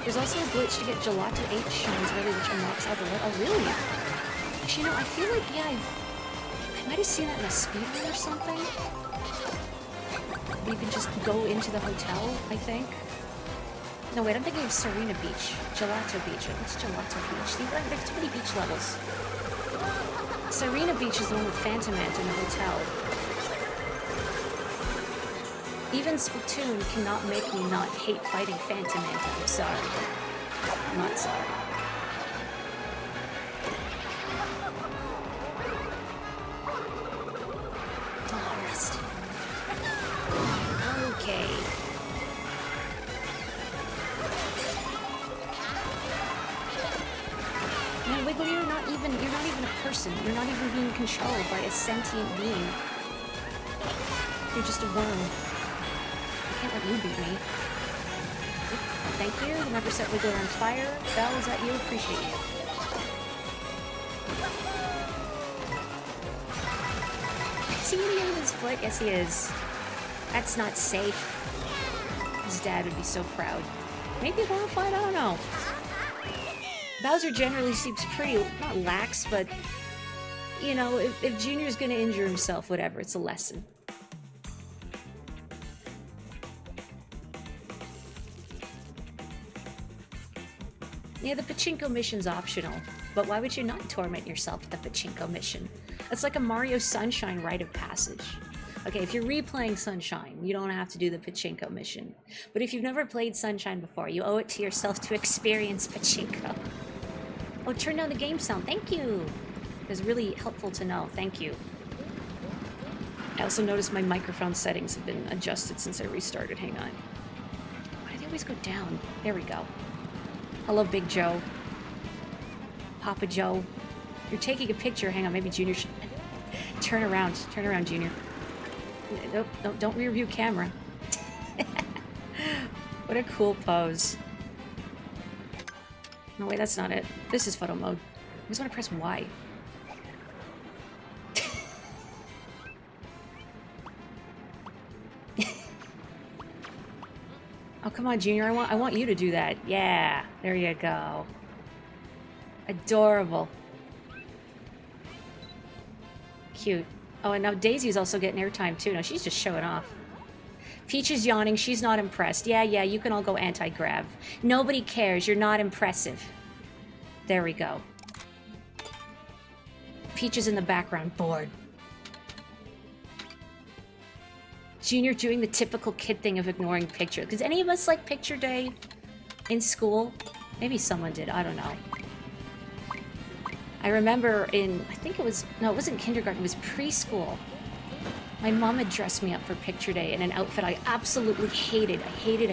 There's also a glitch to get Gelato 8 shines early, which unlocks all the light. Oh, really? Actually, no, I feel like, yeah, I might have seen that in a speedrun or something. You can just go into the hotel, I think. No, wait, I'm thinking of Serena Beach. Gelato Beach. What's Gelato Beach? There's too many beach levels. Serena Beach is the one with Phantom Ant in the hotel. Even Splatoon cannot make me not hate fighting Phantom Ant. I'm sorry. I'm not sorry. Oh, rest. Okay. Now, Wiggly, you're not even a person. You're not even being controlled by a sentient being. You're just a worm. I can't let you beat me. Thank you. Never set Wiggler on fire. Bell, is that you? Appreciate you. Is he eating his foot? Yes, he is. That's not safe. His dad would be so proud. Maybe horrified? I don't know. Bowser generally seems pretty, not lax, but, you know, if Junior's gonna injure himself, whatever, it's a lesson. Yeah, the pachinko mission's optional, but why would you not torment yourself with the pachinko mission? It's like a Mario Sunshine rite of passage. Okay, if you're replaying Sunshine, you don't have to do the pachinko mission. But if you've never played Sunshine before, you owe it to yourself to experience pachinko. Oh, turn down the game sound. Thank you. It was really helpful to know. Thank you. I also noticed my microphone settings have been adjusted since I restarted. Hang on. Why do they always go down? There we go. Hello, Big Joe. Papa Joe. You're taking a picture. Hang on, maybe Junior should... Turn around. Turn around, Junior. Nope, no, don't rear view camera. What a cool pose. No, wait, that's not it. This is photo mode. I just want to press Y. Oh, come on, Junior. I want you to do that. Yeah, there you go. Adorable. Cute. Oh, and now Daisy's also getting airtime, too. No, she's just showing off. Peach is yawning. She's not impressed. Yeah, you can all go anti-grav. Nobody cares. You're not impressive. There we go. Peach is in the background, bored. Junior doing the typical kid thing of ignoring picture. Does any of us like picture day in school? Maybe someone did. I don't know. I remember in, I think it was, no, it wasn't kindergarten. It was preschool. My mom had dressed me up for picture day in an outfit I absolutely hated. I hated.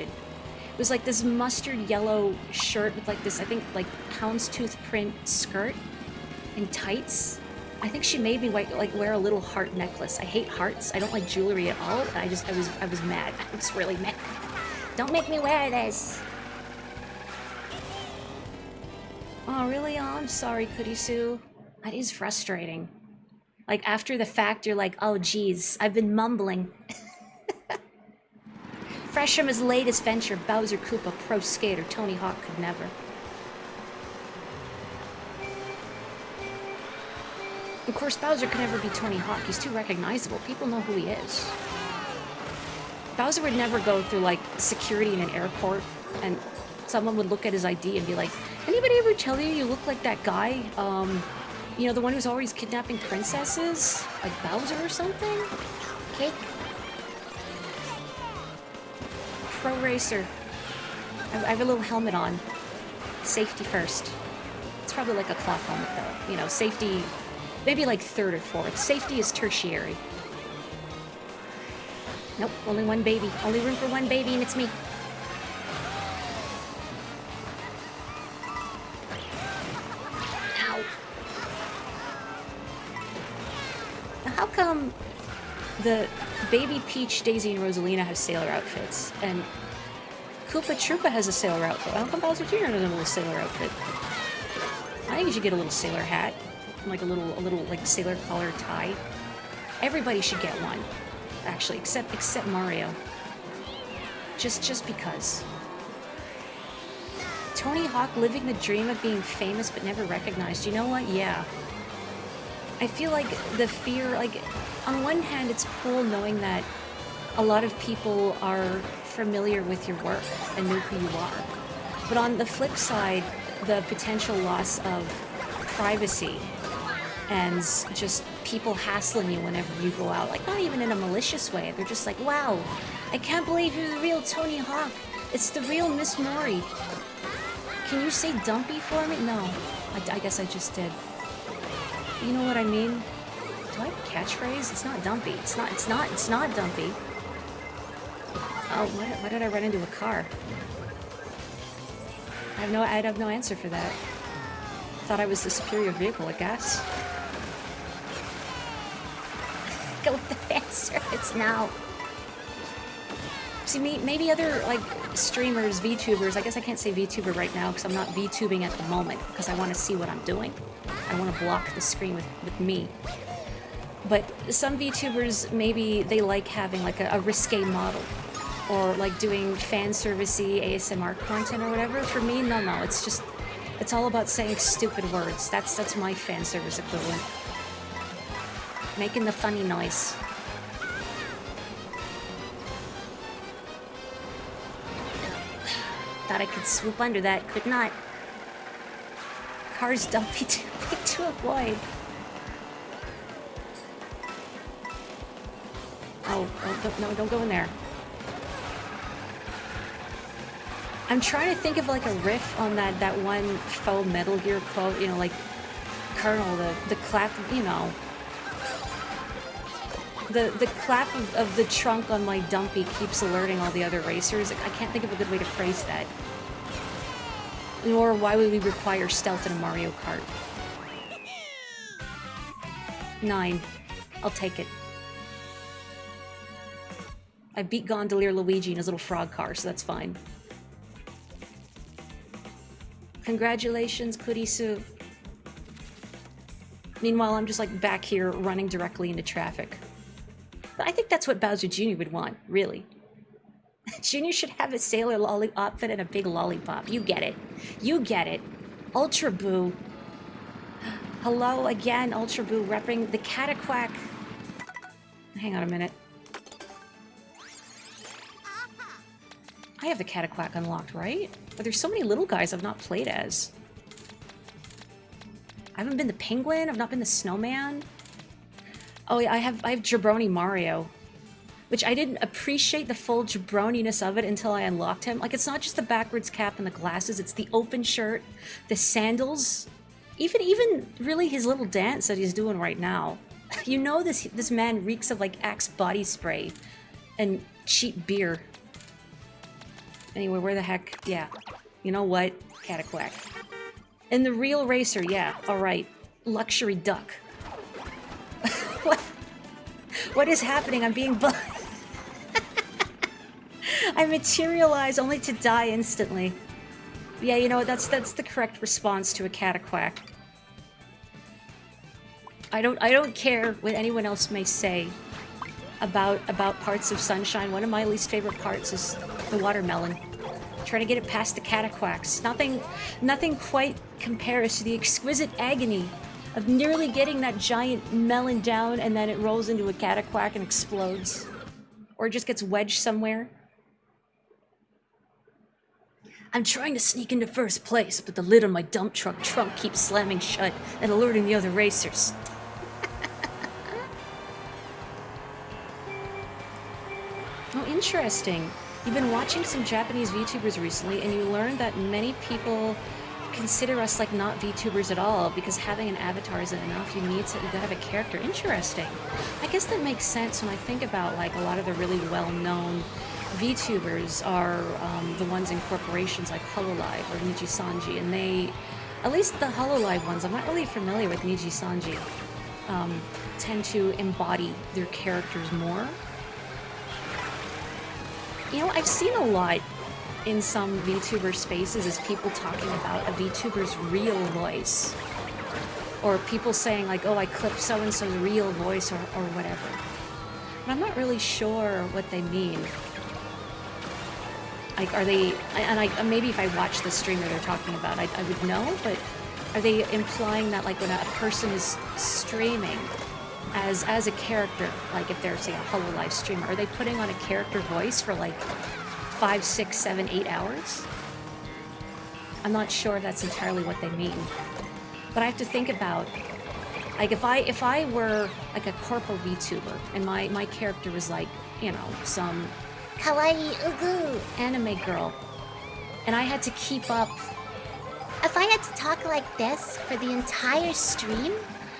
It was like this mustard yellow shirt with like this, I think, like houndstooth print skirt and tights. I think she made me like wear a little heart necklace. I hate hearts. I don't like jewelry at all. I was mad. I was really mad. Don't make me wear this. Oh, really? Oh, I'm sorry, Kurisu. That is frustrating. Like, after the fact, you're like, oh, geez, I've been mumbling. Fresh from his latest venture, Bowser Koopa, pro skater, Tony Hawk could never. Of course, Bowser could never be Tony Hawk. He's too recognizable. People know who he is. Bowser would never go through, like, security in an airport, and someone would look at his ID and be like, anybody ever tell you you look like that guy, You know, the one who's always kidnapping princesses? Like Bowser or something? Cake? Pro Racer. I have a little helmet on. Safety first. It's probably like a cloth helmet though. You know, safety, maybe like third or fourth. Safety is tertiary. Nope, only one baby. Only room for one baby and it's me. Ow. Now how come the baby Peach, Daisy, and Rosalina have sailor outfits, and Koopa Troopa has a sailor outfit? How come Bowser Jr. doesn't have a sailor outfit? I think you should get a little sailor hat, like a little like sailor collar tie. Everybody should get one, actually, except Mario. Just because. Tony Hawk living the dream of being famous but never recognized. You know what? Yeah. I feel like the fear, like, on one hand, it's cool knowing that a lot of people are familiar with your work and know who you are. But on the flip side, the potential loss of privacy and just people hassling you whenever you go out, like, not even in a malicious way. They're just like, wow, I can't believe you're the real Tony Hawk. It's the real Miss Mori. Can you say Dumpy for me? No, I guess I just did. You know what I mean? Do I have a catchphrase? It's not Dumpy. It's not Dumpy. Oh, why did I run into a car? I'd have no answer for that. Thought I was the superior vehicle, I guess. Go with the fan service now. See, maybe other, like, streamers, VTubers, I guess I can't say VTuber right now because I'm not VTubing at the moment because I want to see what I'm doing. I want to block the screen with me. But some VTubers, maybe they like having, like, a risque model. Or, like, doing fan servicey ASMR content or whatever. For me, no, it's just, it's all about saying stupid words. That's my fan service equivalent. Making the funny noise. Thought I could swoop under that, could not. Cars don't be too big to avoid. Oh, no, don't go in there. I'm trying to think of like a riff on that one faux Metal Gear quote, you know, like Colonel, the clap, you know. The clap of the trunk on my Dumpy keeps alerting all the other racers. I can't think of a good way to phrase that. Nor why would we require stealth in a Mario Kart? 9. I'll take it. I beat Gondolier Luigi in his little frog car, so that's fine. Congratulations, Kurisu. Meanwhile, I'm just like back here running directly into traffic. But I think that's what Bowser Jr. would want, really. Junior should have a sailor lolly outfit and a big lollipop. You get it. You get it. Ultra Boo. Hello again, Ultra Boo, repping the Cataquack. Hang on a minute. I have the Cataquack unlocked, right? But there's so many little guys I've not played as. I haven't been the Penguin. I've not been the Snowman. Oh, yeah, I have Jabroni Mario, which I didn't appreciate the full jabroniness of it until I unlocked him. Like, it's not just the backwards cap and the glasses, it's the open shirt, the sandals, even really his little dance that he's doing right now. You know this man reeks of, like, Axe body spray and cheap beer. Anyway, where the heck? Yeah. You know what? Cataquack. And the real racer, yeah, alright. Luxury duck. What is happening? I'm being I materialize only to die instantly. Yeah, you know, that's the correct response to a Cataquack. I don't care what anyone else may say about parts of Sunshine. One of my least favorite parts is the watermelon. Trying to get it past the Cataquacks. Nothing quite compares to the exquisite agony of nearly getting that giant melon down and then it rolls into a Cataquack and explodes. Or it just gets wedged somewhere. I'm trying to sneak into first place, but the lid on my dump truck trunk keeps slamming shut and alerting the other racers. Oh, interesting. You've been watching some Japanese VTubers recently, and you learned that many people consider us like not VTubers at all because having an avatar isn't enough. You gotta have a character. Interesting. I guess that makes sense when I think about like a lot of the really well-known VTubers are the ones in corporations like Hololive or Nijisanji, and they, at least the Hololive ones, I'm not really familiar with Nijisanji, tend to embody their characters more. You know, I've seen a lot in some VTuber spaces is people talking about a VTuber's real voice. Or people saying like, oh, I clipped so-and-so's real voice or whatever. But I'm not really sure what they mean. Like, are they, and maybe if I watch the streamer they're talking about, I would know, but are they implying that like when a person is streaming as a character, like if they're, say, a Hololive streamer, are they putting on a character voice for like 5, 6, 7, 8 hours? I'm not sure if that's entirely what they mean. But I have to think about, like if I were like a corpo VTuber and my character was like, you know, some kawaii ugu anime girl, and I had to keep up. If I had to talk like this for the entire stream,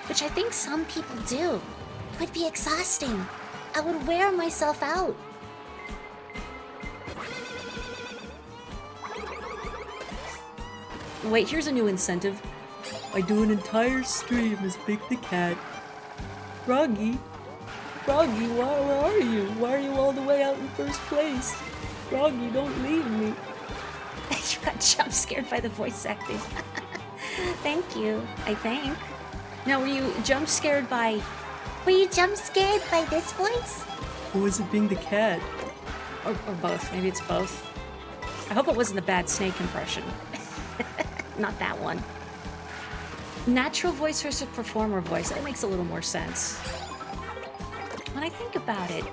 which I think some people do, it would be exhausting. I would wear myself out. Wait, here's a new incentive. I do an entire stream as Big the Cat. Froggy, where are you? Why are you all the way out in first place? Froggy, don't leave me. You got jump scared by the voice acting. Thank you, I think. Now, were you jump scared by... Were you jump scared by this voice? Or was it being the cat? Or both. Maybe it's both. I hope it wasn't the bad snake impression. Not that one. Natural voice versus performer voice. That makes a little more sense. When I think about it,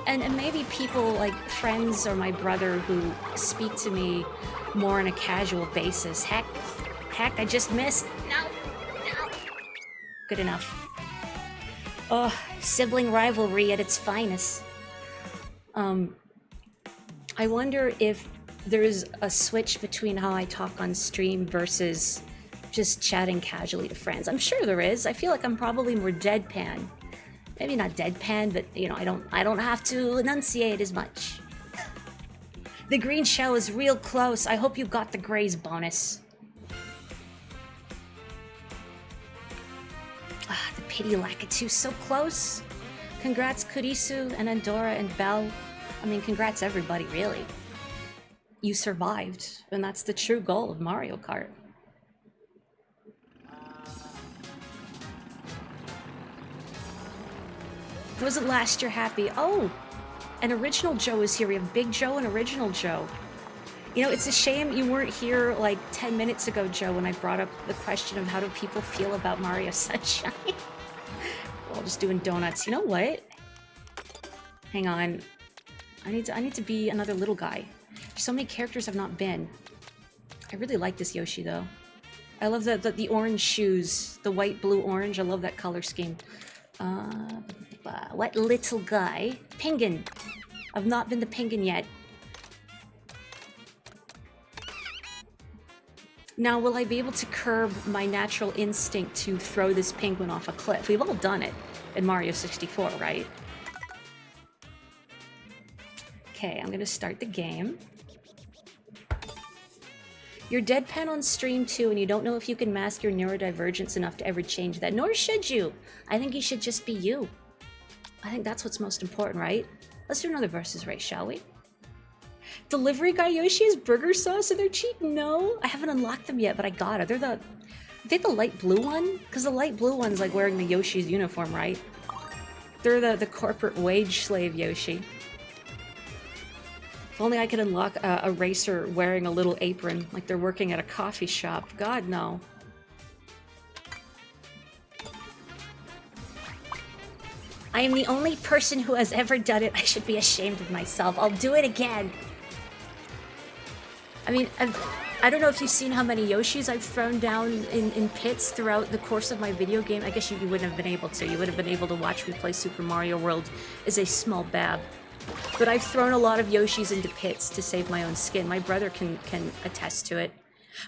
and maybe people like friends or my brother who speak to me more on a casual basis. Heck, I just missed. No. Good enough. Oh, sibling rivalry at its finest. I wonder if there's a switch between how I talk on stream versus just chatting casually to friends. I'm sure there is. I feel like I'm probably more deadpan. Maybe not deadpan, but you know, I don't have to enunciate as much. The green shell is real close. I hope you got the graze bonus. The pity Lakitu, so close. Congrats Kurisu and Andorra and Belle. I mean, congrats everybody, really. You survived, and that's the true goal of Mario Kart. Wasn't last year happy? Oh, and Original Joe is here. We have Big Joe and Original Joe. You know, it's a shame you weren't here like 10 minutes ago, Joe, when I brought up the question of how do people feel about Mario Sunshine. We're all just doing donuts. You know what? Hang on. I need to be another little guy. There's so many characters I've not been. I really like this Yoshi, though. I love the orange shoes. The white, blue, orange. I love that color scheme. What little guy? Penguin. I've not been the penguin yet. Now, will I be able to curb my natural instinct to throw this penguin off a cliff? We've all done it in Mario 64, right? Okay, I'm gonna start the game. You're deadpan on stream too, and you don't know if you can mask your neurodivergence enough to ever change that. Nor should you. I think you should just be you. I think that's what's most important, right? Let's do another versus race, shall we? Delivery guy Yoshi is burger sauce and they're cheap? No, I haven't unlocked them yet, but I got it. Are they the light blue one? Because the light blue one's like wearing the Yoshi's uniform, right? They're the corporate wage slave Yoshi. If only I could unlock a racer wearing a little apron, like they're working at a coffee shop. God, no. I am the only person who has ever done it. I should be ashamed of myself. I'll do it again. I mean, I don't know if you've seen how many Yoshis I've thrown down in pits throughout the course of my video game. I guess you wouldn't have been able to. You would have been able to watch me play Super Mario World as a small bab. But I've thrown a lot of Yoshis into pits to save my own skin. My brother can attest to it.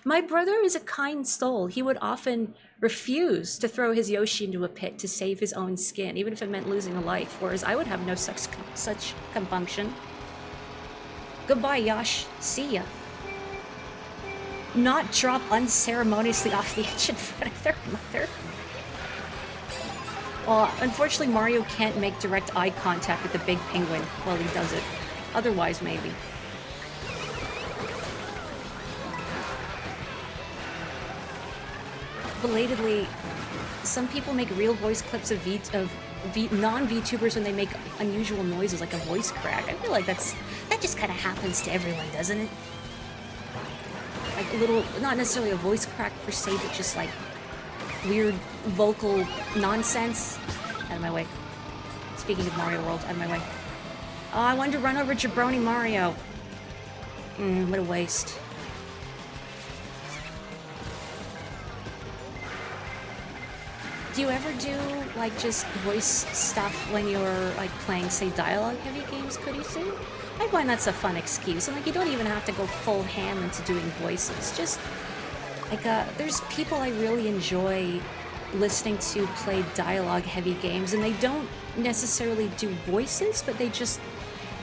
My brother is a kind soul. He would often refuse to throw his Yoshi into a pit to save his own skin, even if it meant losing a life, whereas I would have no such compunction. Goodbye, Yosh. See ya. Not drop unceremoniously off the edge in front of their mother. Well, unfortunately, Mario can't make direct eye contact with the big penguin while he does it. Otherwise, maybe. Belatedly, some people make real voice clips of non-VTubers when they make unusual noises, like a voice crack. I feel like that just kind of happens to everyone, doesn't it? Like a little, not necessarily a voice crack per se, but just like weird vocal nonsense. Out of my way. Speaking of Mario World, out of my way. Oh, I wanted to run over Jabroni Mario. What a waste. Do you ever do, like, just voice stuff when you're, like, playing, say, dialogue-heavy games, Kurisu? I find that's a fun excuse. And, like, you don't even have to go full ham into doing voices. Just, like, there's people I really enjoy listening to play dialogue-heavy games, and they don't necessarily do voices, but they just,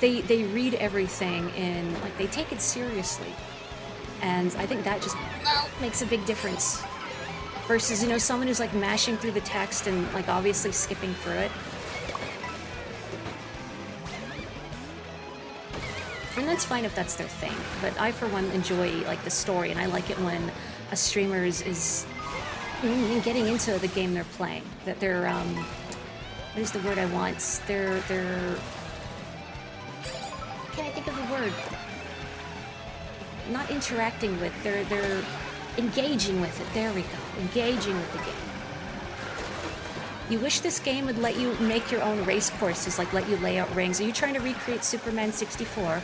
they read everything in, like, they take it seriously. And I think that just, well, makes a big difference. Versus, you know, someone who's, like, mashing through the text and, like, obviously skipping through it. And that's fine if that's their thing. But I, for one, enjoy, like, the story, and I like it when a streamer is getting into the game they're playing. That they're, what is the word I want? They're... Can I think of the word? Not interacting with, they're engaging with it. There we go. Engaging with the game. You wish this game would let you make your own race courses, like let you lay out rings. Are you trying to recreate Superman 64?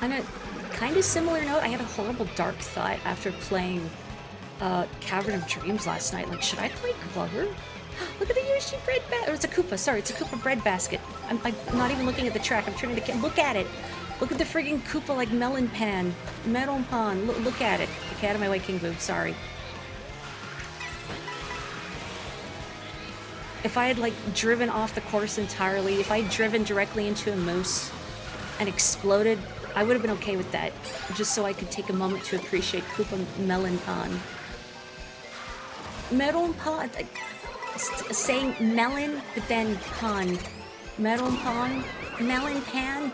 On a kind of similar note, I had a horrible dark thought after playing Cavern of Dreams last night. Like, should I play Glover? Look at the Yoshi bread basket. Or it's a Koopa, sorry, it's a Koopa bread basket. I'm not even looking at the track, I'm trying to look at it. Look at the friggin' Koopa, like, melon pan. Melon pan, look at it. Okay, out of my way, King Boo, sorry. If I had, like, driven off the course entirely, if I had driven directly into a moose and exploded, I would have been okay with that. Just so I could take a moment to appreciate Koopa melon pan. Melon pan, saying melon, but then pan. Melon pan? Melon pan?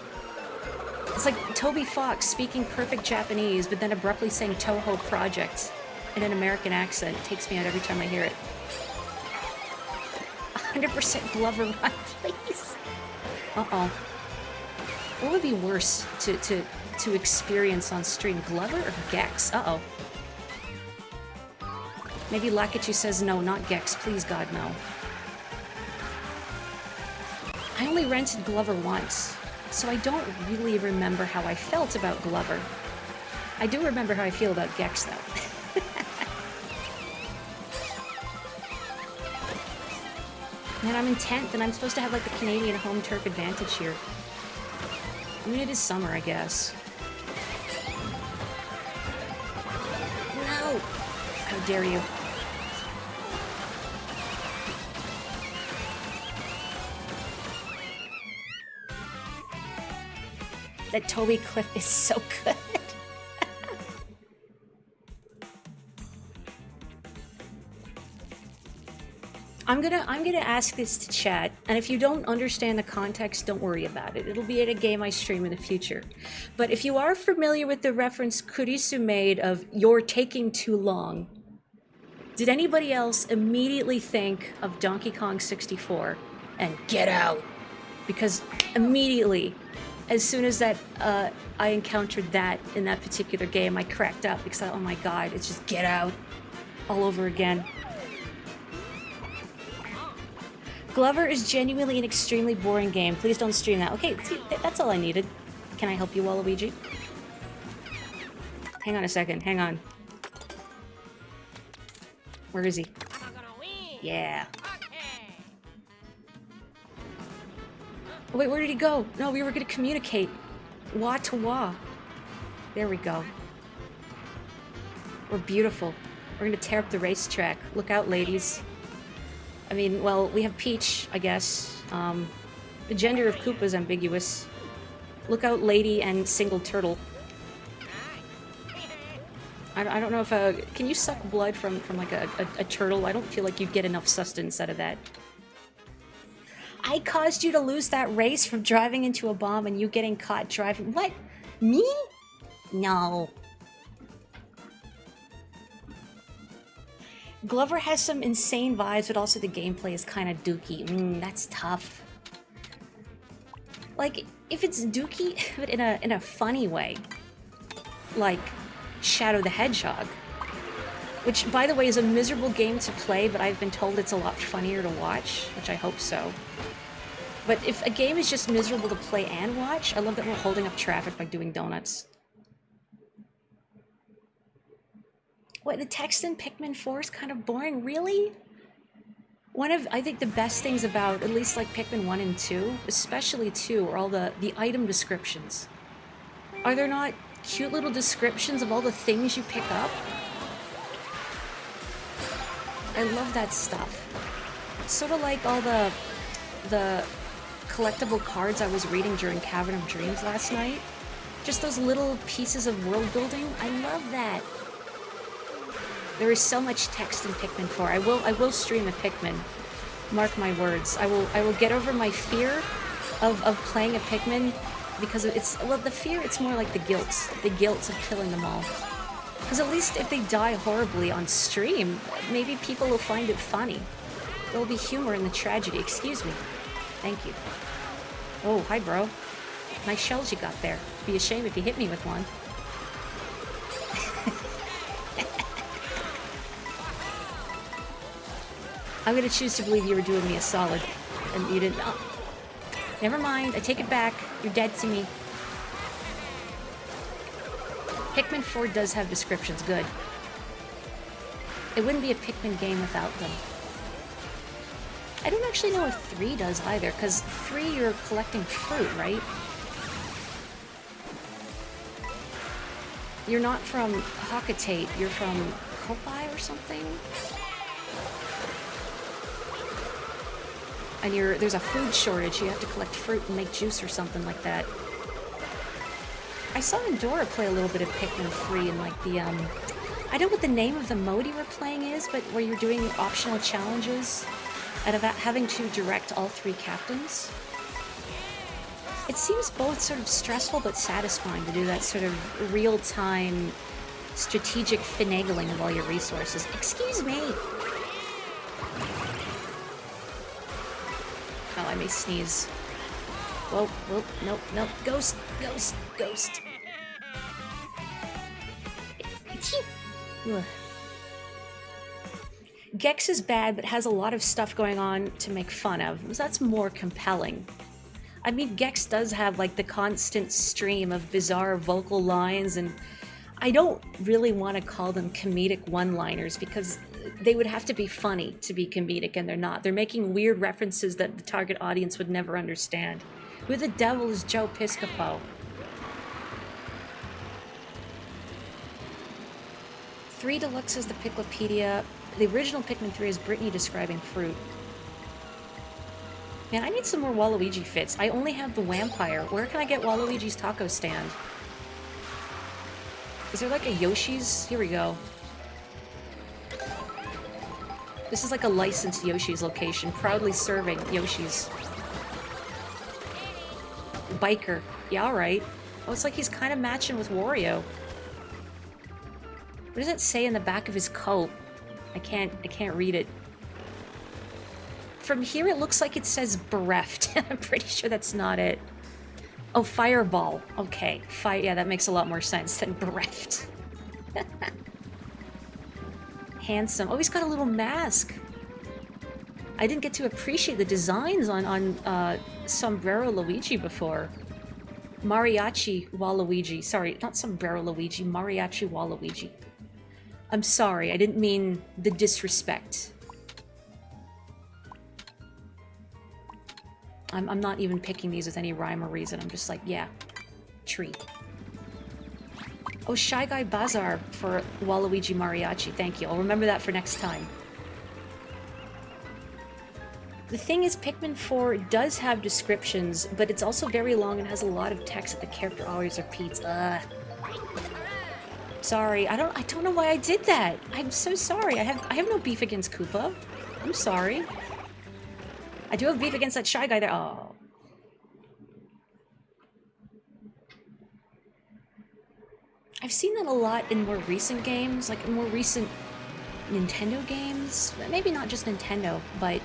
It's like Toby Fox speaking perfect Japanese, but then abruptly saying Toho Project in an American accent. It takes me out every time I hear it. 100% Glover run, please. Uh-oh. What would be worse to experience on stream, Glover or Gex? Uh-oh. Maybe Lakichu says no, not Gex. Please, God, no. I only rented Glover once, so I don't really remember how I felt about Glover. I do remember how I feel about Gex, though. Man, I'm in 10th, and I'm supposed to have, like, the Canadian home turf advantage here. I mean, it is summer, I guess. No! How dare you. That Toby clip is so good. I'm gonna ask this to chat, and if you don't understand the context, don't worry about it. It'll be at a game I stream in the future. But if you are familiar with the reference Kurisu made of "you're taking too long," did anybody else immediately think of Donkey Kong 64 and Get Out? Because immediately, as soon as that I encountered that in that particular game, I cracked up because I, oh my god, it's just Get Out all over again. Glover is genuinely an extremely boring game. Please don't stream that. Okay, see, that's all I needed. Can I help you, Waluigi? Hang on a second. Hang on. Where is he? Yeah. Oh, wait, where did he go? No, we were going to communicate. Wah to wah. There we go. We're beautiful. We're going to tear up the racetrack. Look out, ladies. I mean, well, we have Peach, I guess. The gender of Koopa is ambiguous. Look out, lady and single turtle. I don't know if can you suck blood from like a turtle? I don't feel like you'd get enough sustenance out of that. I caused you to lose that race from driving into a bomb and you getting caught driving. What? Me? No. Glover has some insane vibes, but also the gameplay is kind of dookie. That's tough. Like, if it's dookie, but in a funny way, like Shadow the Hedgehog, which, by the way, is a miserable game to play, but I've been told it's a lot funnier to watch, which I hope so. But if a game is just miserable to play and watch, I love that we're holding up traffic by doing donuts. What, the text in Pikmin 4 is kind of boring? Really? One of, I think, the best things about, at least like Pikmin 1 and 2, especially 2, are all the item descriptions. Are there not cute little descriptions of all the things you pick up? I love that stuff. Sort of like all the collectible cards I was reading during Cavern of Dreams last night. Just those little pieces of world building. I love that. There is so much text in Pikmin 4. I will stream a Pikmin. Mark my words. I will get over my fear of playing a Pikmin because it's, well, the fear, it's more like the guilt. The guilt of killing them all. Because at least if they die horribly on stream, maybe people will find it funny. There'll be humor in the tragedy. Excuse me. Thank you. Oh, hi, bro. Nice shells you got there. Be a shame if you hit me with one. I'm gonna choose to believe you were doing me a solid, and you didn't. Oh. Never mind, I take it back. You're dead to me. Pikmin 4 does have descriptions, good. It wouldn't be a Pikmin game without them. I don't actually know if 3 does either, because 3 you're collecting fruit, right? You're not from Hockatate, you're from Kopai or something? And there's a food shortage, you have to collect fruit and make juice or something like that. I saw Endora play a little bit of Pikmin 3 and like the, I don't know what the name of the mode you were playing is, but where you're doing optional challenges and about having to direct all 3 captains. It seems both sort of stressful but satisfying to do that sort of real-time strategic finagling of all your resources. Excuse me! Oh, I may sneeze. Whoa, whoa, nope, nope. Ghost, ghost, ghost. Ugh. Gex is bad, but has a lot of stuff going on to make fun of. So that's more compelling. I mean, Gex does have, like, the constant stream of bizarre vocal lines, and I don't really want to call them comedic one-liners, because they would have to be funny to be comedic, and they're not. They're making weird references that the target audience would never understand. Who the devil is Joe Piscopo? 3 Deluxe is the Piclopedia. The original Pikmin 3 is Brittany describing fruit. Man, I need some more Waluigi fits. I only have the Vampire. Where can I get Waluigi's taco stand? Is there like a Yoshi's? Here we go. This is like a licensed Yoshi's location, proudly serving Yoshi's. Biker. Yeah, alright. Oh, it's like he's kind of matching with Wario. What does it say in the back of his coat? I can't read it. From here, it looks like it says bereft. I'm pretty sure that's not it. Oh, fireball. Okay. Yeah, that makes a lot more sense than bereft. Handsome. Oh, he's got a little mask. I didn't get to appreciate the designs on Sombrero Luigi before. Mariachi Waluigi. Sorry, not Sombrero Luigi, Mariachi Waluigi. I'm sorry, I didn't mean the disrespect. I'm not even picking these with any rhyme or reason. I'm just like, yeah, tree. Oh, Shy Guy Bazaar for Waluigi Mariachi. Thank you. I'll remember that for next time. The thing is, Pikmin 4 does have descriptions, but it's also very long and has a lot of text that the character always repeats. Sorry, I don't know why I did that. I'm so sorry. I have no beef against Koopa. I'm sorry. I do have beef against that Shy Guy there. Oh. I've seen that a lot in more recent games, like in more recent Nintendo games. Maybe not just Nintendo, but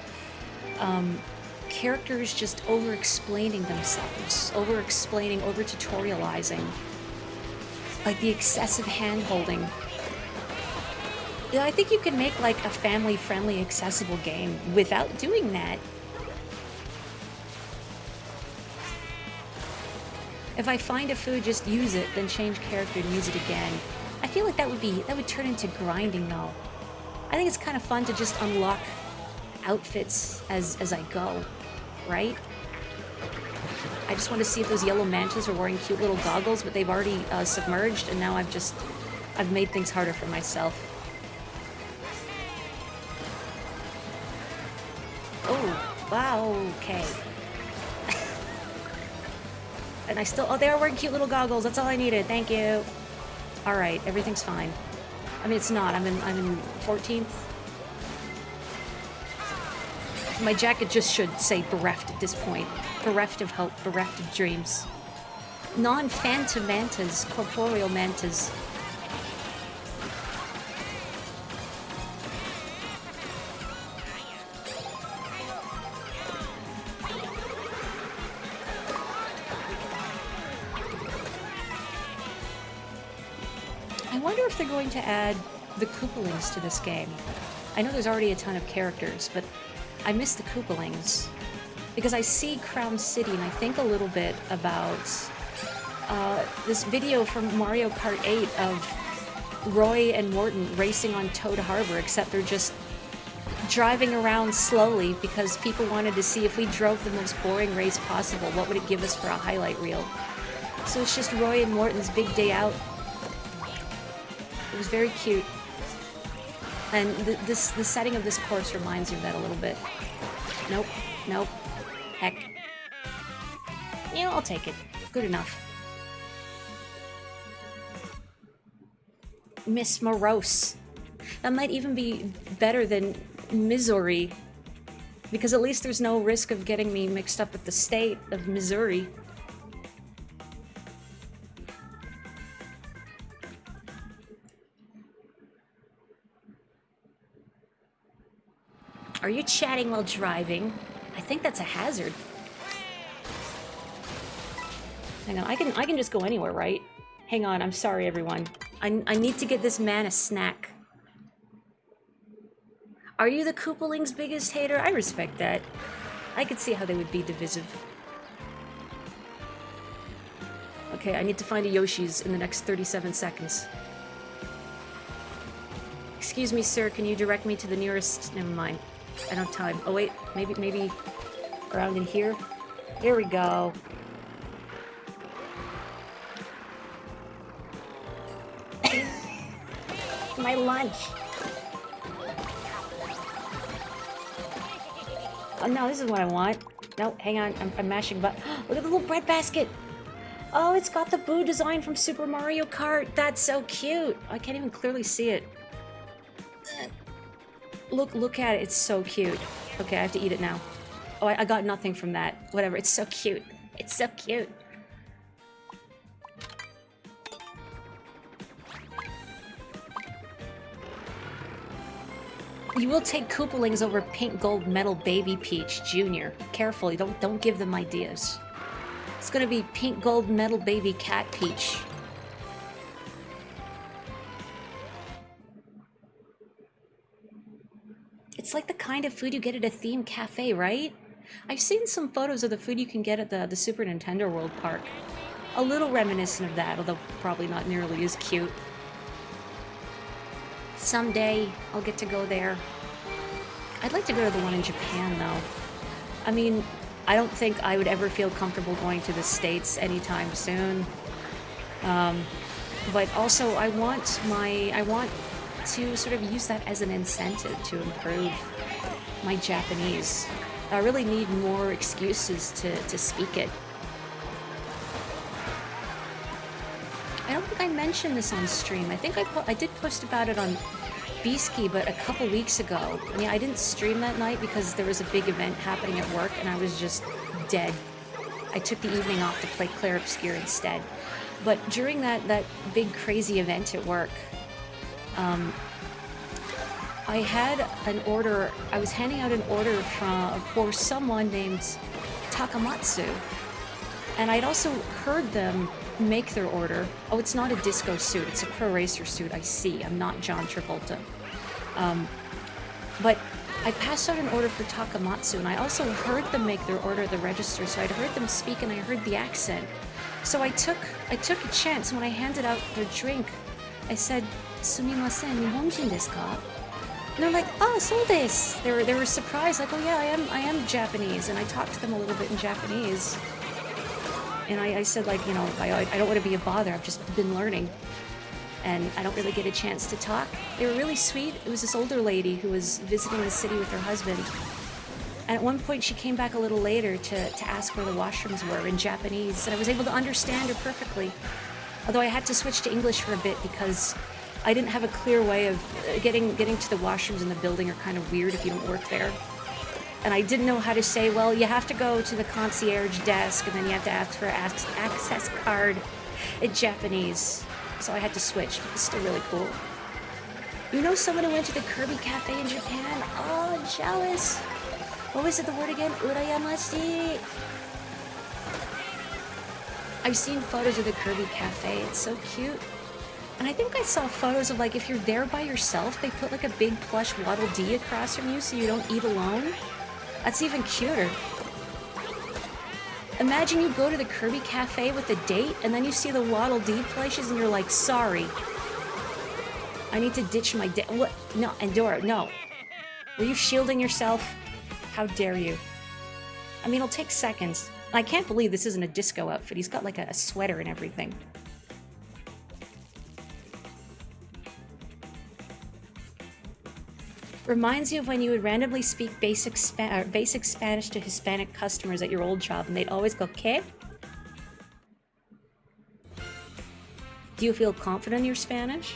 characters just over-explaining themselves, over-explaining, over-tutorializing. Like the excessive hand-holding. Yeah, I think you could make like a family-friendly, accessible game without doing that. If I find a food, just use it, then change character and use it again. I feel like that would turn into grinding though. I think it's kind of fun to just unlock outfits as I go, right? I just want to see if those yellow mantas are wearing cute little goggles, but they've already submerged, and now I've made things harder for myself. Oh, wow, okay. And I still, oh, they are wearing cute little goggles. That's all I needed. Thank you. All right, everything's fine. I mean, it's not. I'm in 14th. My jacket just should say bereft at this point. Bereft of hope, bereft of dreams. Non-phantom mantas, corporeal mantas. I wonder if they're going to add the Koopalings to this game. I know there's already a ton of characters, but I miss the Koopalings. Because I see Crown City and I think a little bit about this video from Mario Kart 8 of Roy and Morton racing on Toad Harbor, except they're just driving around slowly because people wanted to see if we drove the most boring race possible, what would it give us for a highlight reel. So it's just Roy and Morton's big day out. It was very cute. And the setting of this course reminds me of that a little bit. Nope. Nope. Heck. Yeah, I'll take it. Good enough. Miss Morose. That might even be better than Missouri. Because at least there's no risk of getting me mixed up with the state of Missouri. Are you chatting while driving? I think that's a hazard. Hang on, I can just go anywhere, right? Hang on, I'm sorry, everyone. I need to get this man a snack. Are you the Koopaling's biggest hater? I respect that. I could see how they would be divisive. Okay, I need to find a Yoshi's in the next 37 seconds. Excuse me, sir, can you direct me to the nearest... Never mind. I don't have time. Oh wait, maybe around in here? Here we go. My lunch. Oh no, this is what I want. No, hang on, I'm mashing buttons. Look at the little bread basket! Oh, it's got the Boo design from Super Mario Kart. That's so cute. I can't even clearly see it. Look at it. It's so cute. Okay, I have to eat it now. Oh, I got nothing from that. Whatever. It's so cute. It's so cute. You will take Koopalings over Pink Gold Metal Baby Peach Jr. Careful, don't give them ideas. It's gonna be Pink Gold Metal Baby Cat Peach. It's like the kind of food you get at a themed cafe, right? I've seen some photos of the food you can get at the Super Nintendo World Park. A little reminiscent of that, although probably not nearly as cute. Someday, I'll get to go there. I'd like to go to the one in Japan, though. I mean, I don't think I would ever feel comfortable going to the States anytime soon. But also, I want to sort of use that as an incentive to improve my Japanese. I really need more excuses to speak it. I don't think I mentioned this on stream. I think I did post about it on Beasky, but a couple weeks ago. I mean, I didn't stream that night because there was a big event happening at work and I was just dead. I took the evening off to play Clair Obscure instead. But during that big crazy event at work, I had an order. I was handing out an order for someone named Takamatsu, and I'd also heard them make their order. Oh, it's not a disco suit, it's a pro racer suit. I see. I'm not John Travolta. But I passed out an order for Takamatsu, and I also heard them make their order at the register, so I'd heard them speak and I heard the accent. So I took a chance. When I handed out their drink, I said, "Sumimasen, Nihonjin desu ka?" And they're like, "Oh, so desu." They were surprised, like, "Oh yeah, I am Japanese," and I talked to them a little bit in Japanese. And I said, like, you know, I don't want to be a bother. I've just been learning, and I don't really get a chance to talk. They were really sweet. It was this older lady who was visiting the city with her husband. And at one point, she came back a little later to ask where the washrooms were in Japanese, and I was able to understand her perfectly. Although I had to switch to English for a bit because I didn't have a clear way of getting to the washrooms in the building are kind of weird if you don't work there. And I didn't know how to say, well, you have to go to the concierge desk, and then you have to ask for an access card in Japanese. So I had to switch, but it's still really cool. You know someone who went to the Kirby Cafe in Japan? Oh, jealous. What was it, the word again? Urayamashi. I've seen photos of the Kirby Cafe. It's so cute. And I think I saw photos of, like, if you're there by yourself, they put, like, a big plush Waddle Dee across from you so you don't eat alone. That's even cuter. Imagine you go to the Kirby Cafe with a date, and then you see the Waddle Dee plushes, and you're like, sorry. I need to ditch my date. What? No, Andorra, no. Were you shielding yourself? How dare you? I mean, it'll take seconds. I can't believe this isn't a disco outfit. He's got, like, a sweater and everything. Reminds you of when you would randomly speak basic Spanish to Hispanic customers at your old job, and they'd always go, "¿Qué?" Do you feel confident in your Spanish?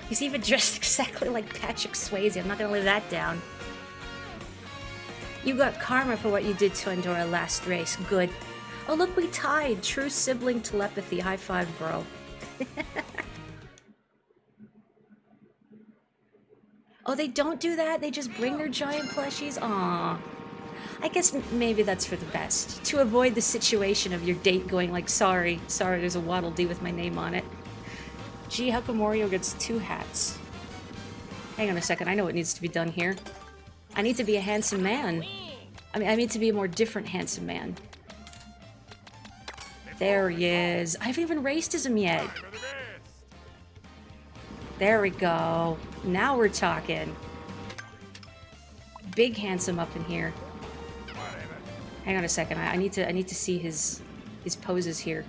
He's even dressed exactly like Patrick Swayze. I'm not gonna live that down. You got karma for what you did to Andorra last race. Good. Oh, look, we tied. True sibling telepathy. High five, bro. Oh, they don't do that? They just bring their giant plushies? Aww. I guess maybe that's for the best. To avoid the situation of your date going like, sorry, there's a Waddle Dee with my name on it. Gee, how come Wario gets 2 hats? Hang on a second, I know what needs to be done here. I need to be a handsome man. I need to be a more different handsome man. There he is. I haven't even raced as him yet. There we go. Now we're talking. Big handsome up in here. Hang on a second. I need to see his poses here.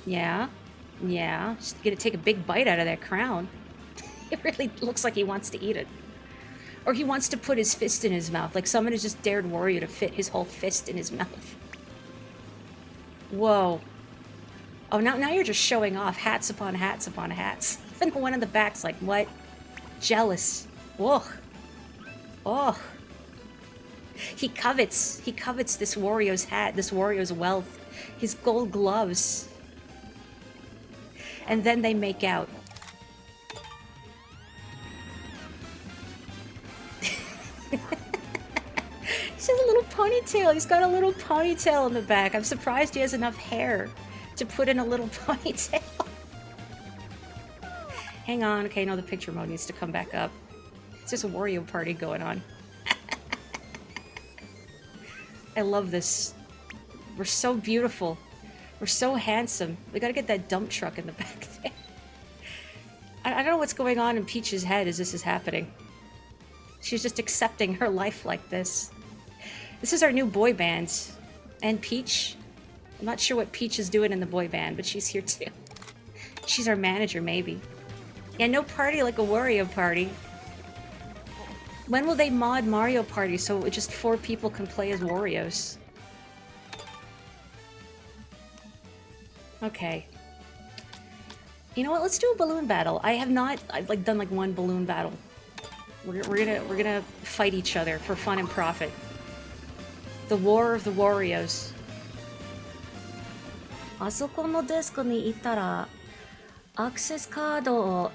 Yeah. Yeah. Just gonna take a big bite out of that crown. It really looks like he wants to eat it. Or he wants to put his fist in his mouth. Like someone has just dared Wario to fit his whole fist in his mouth. Whoa. Oh, now you're just showing off hats upon hats upon hats. Even the one in the back's like, what? Jealous. Whoa. Oh. He covets this Wario's hat, this Wario's wealth, his gold gloves. And then they make out. He's got a little ponytail. He's got a little ponytail in the back. I'm surprised he has enough hair to put in a little ponytail. Hang on. Okay, no, the picture mode needs to come back up. It's just a Wario party going on. I love this. We're so beautiful. We're so handsome. We gotta get that dump truck in the back there. I don't know what's going on in Peach's head as this is happening. She's just accepting her life like this. This is our new boy band. And Peach. I'm not sure what Peach is doing in the boy band, but she's here too. She's our manager, maybe. Yeah, no party like a Wario party. When will they mod Mario Party so just 4 people can play as Warios? Okay. You know what? Let's do a balloon battle. I've like done like one balloon battle. We're gonna fight each other for fun and profit. The War of the Warios. あそこのデスクに行ったらアクセスカードを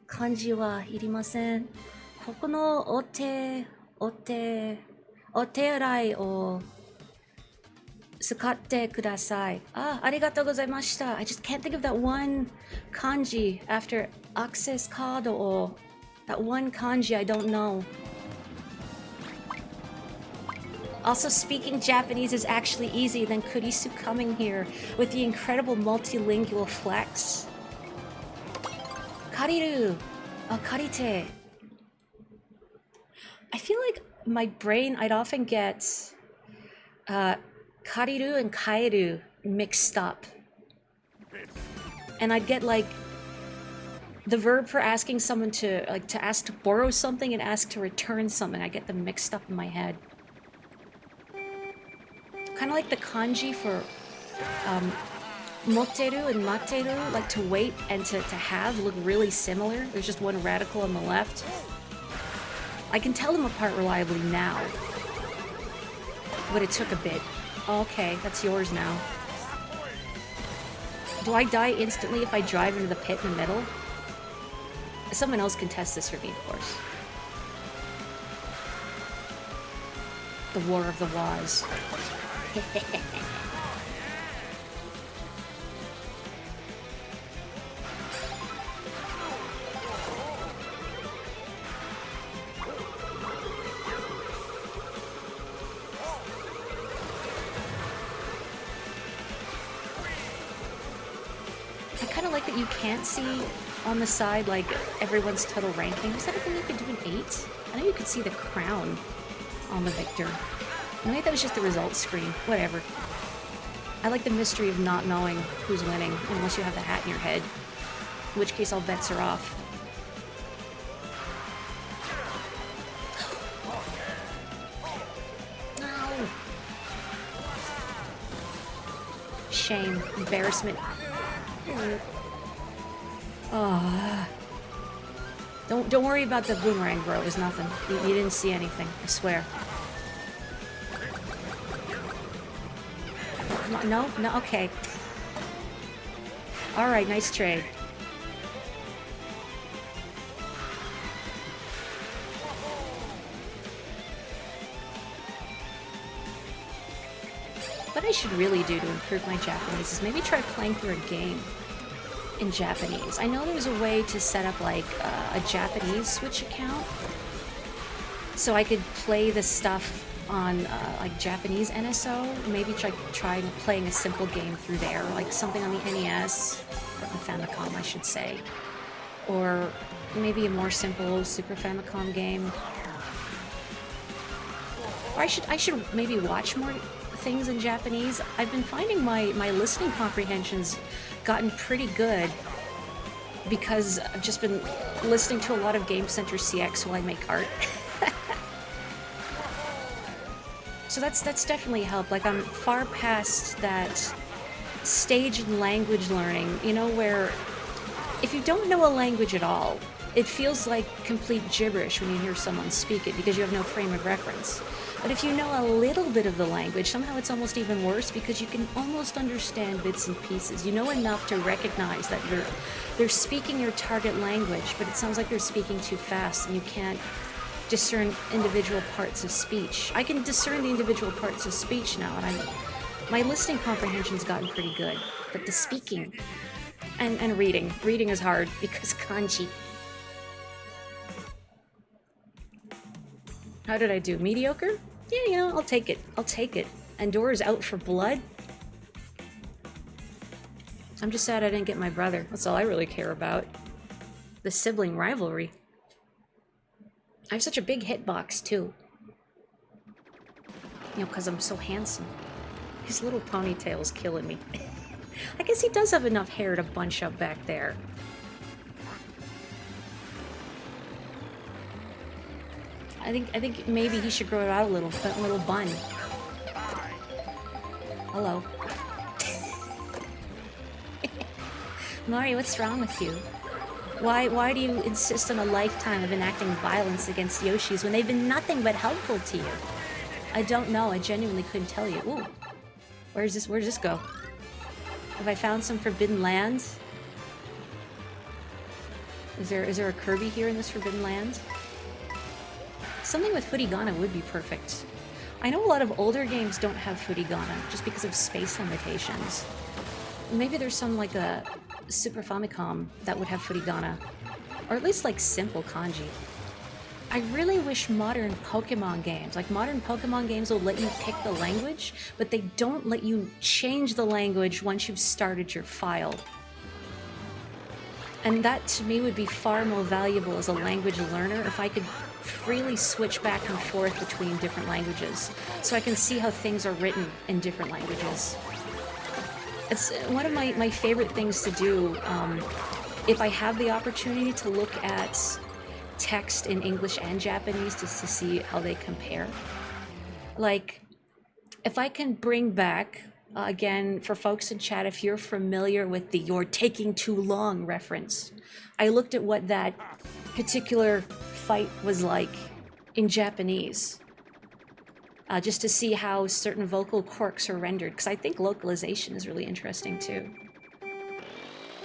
漢字はいりません。ここのお手洗いを使ってください。ありがとうございました。I just can't think of that one kanji after access card or that one kanji I don't know. Also, speaking Japanese is actually easy than Kurisu coming here with the incredible multilingual flex. Kariru. Karite. I feel like my brain, I'd often get Kariru and Kaeru mixed up. And I'd get like the verb for asking someone to ask to borrow something and ask to return something. I get them mixed up in my head. Kind of like the kanji for moteru and materu, like to wait and to have, look really similar. There's just one radical on the left. I can tell them apart reliably now, but it took a bit. Okay, that's yours now. Do I die instantly if I drive into the pit in the middle? Someone else can test this for me, of course. The War of the Waz. I kind of like that you can't see on the side, like, everyone's total ranking. Was that a thing you could do in 8? I know you could see the crown on the victor. Maybe that was just the results screen. Whatever. I like the mystery of not knowing who's winning, unless you have the hat in your head. In which case all bets are off. No! Shame. Embarrassment. Don't worry about the boomerang, bro. It was nothing. You didn't see anything. I swear. No, okay. Alright, nice trade. What I should really do to improve my Japanese is maybe try playing through a game in Japanese. I know there's a way to set up like a Japanese Switch account, so I could play the stuff on like Japanese NSO. Maybe try playing a simple game through there, like something on the NES or the Famicom, I should say, or maybe a more simple Super Famicom game. Or I should maybe watch more things in Japanese. I've been finding my listening comprehension's gotten pretty good because I've just been listening to a lot of Game Center CX while I make art. So that's definitely helped. Like, I'm far past that stage in language learning, you know, where if you don't know a language at all, it feels like complete gibberish when you hear someone speak it because you have no frame of reference. But if you know a little bit of the language, somehow it's almost even worse because you can almost understand bits and pieces. You know enough to recognize that they're speaking your target language, but it sounds like they're speaking too fast and you can't discern individual parts of speech. I can discern the individual parts of speech now, and my listening comprehension's gotten pretty good. But the speaking, And reading. Reading is hard because kanji. How did I do? Mediocre? Yeah, you know, I'll take it. I'll take it. Endora's out for blood? I'm just sad I didn't get my brother. That's all I really care about. The sibling rivalry. I have such a big hitbox, too. You know, because I'm so handsome. His little ponytail's killing me. I guess he does have enough hair to bunch up back there. I think maybe he should grow it out a little bun. Hello. Mario, what's wrong with you? Why do you insist on a lifetime of enacting violence against Yoshis when they've been nothing but helpful to you? I don't know. I genuinely couldn't tell you. Ooh. Where's this go? Have I found some forbidden lands? Is there a Kirby here in this forbidden land? Something with Furigana would be perfect. I know a lot of older games don't have Furigana just because of space limitations. Maybe there's some like a Super Famicom that would have Furigana. Or at least like simple kanji. I really wish modern Pokemon games, like modern Pokemon games will let you pick the language, but they don't let you change the language once you've started your file. And that to me would be far more valuable as a language learner if I could freely switch back and forth between different languages, so I can see how things are written in different languages. It's one of my favorite things to do if I have the opportunity to look at text in English and Japanese just to see how they compare. Like, if I can bring back, again, for folks in chat, if you're familiar with the "you're taking too long" reference, I looked at what that particular fight was like in Japanese, just to see how certain vocal quirks are rendered, because I think localization is really interesting too.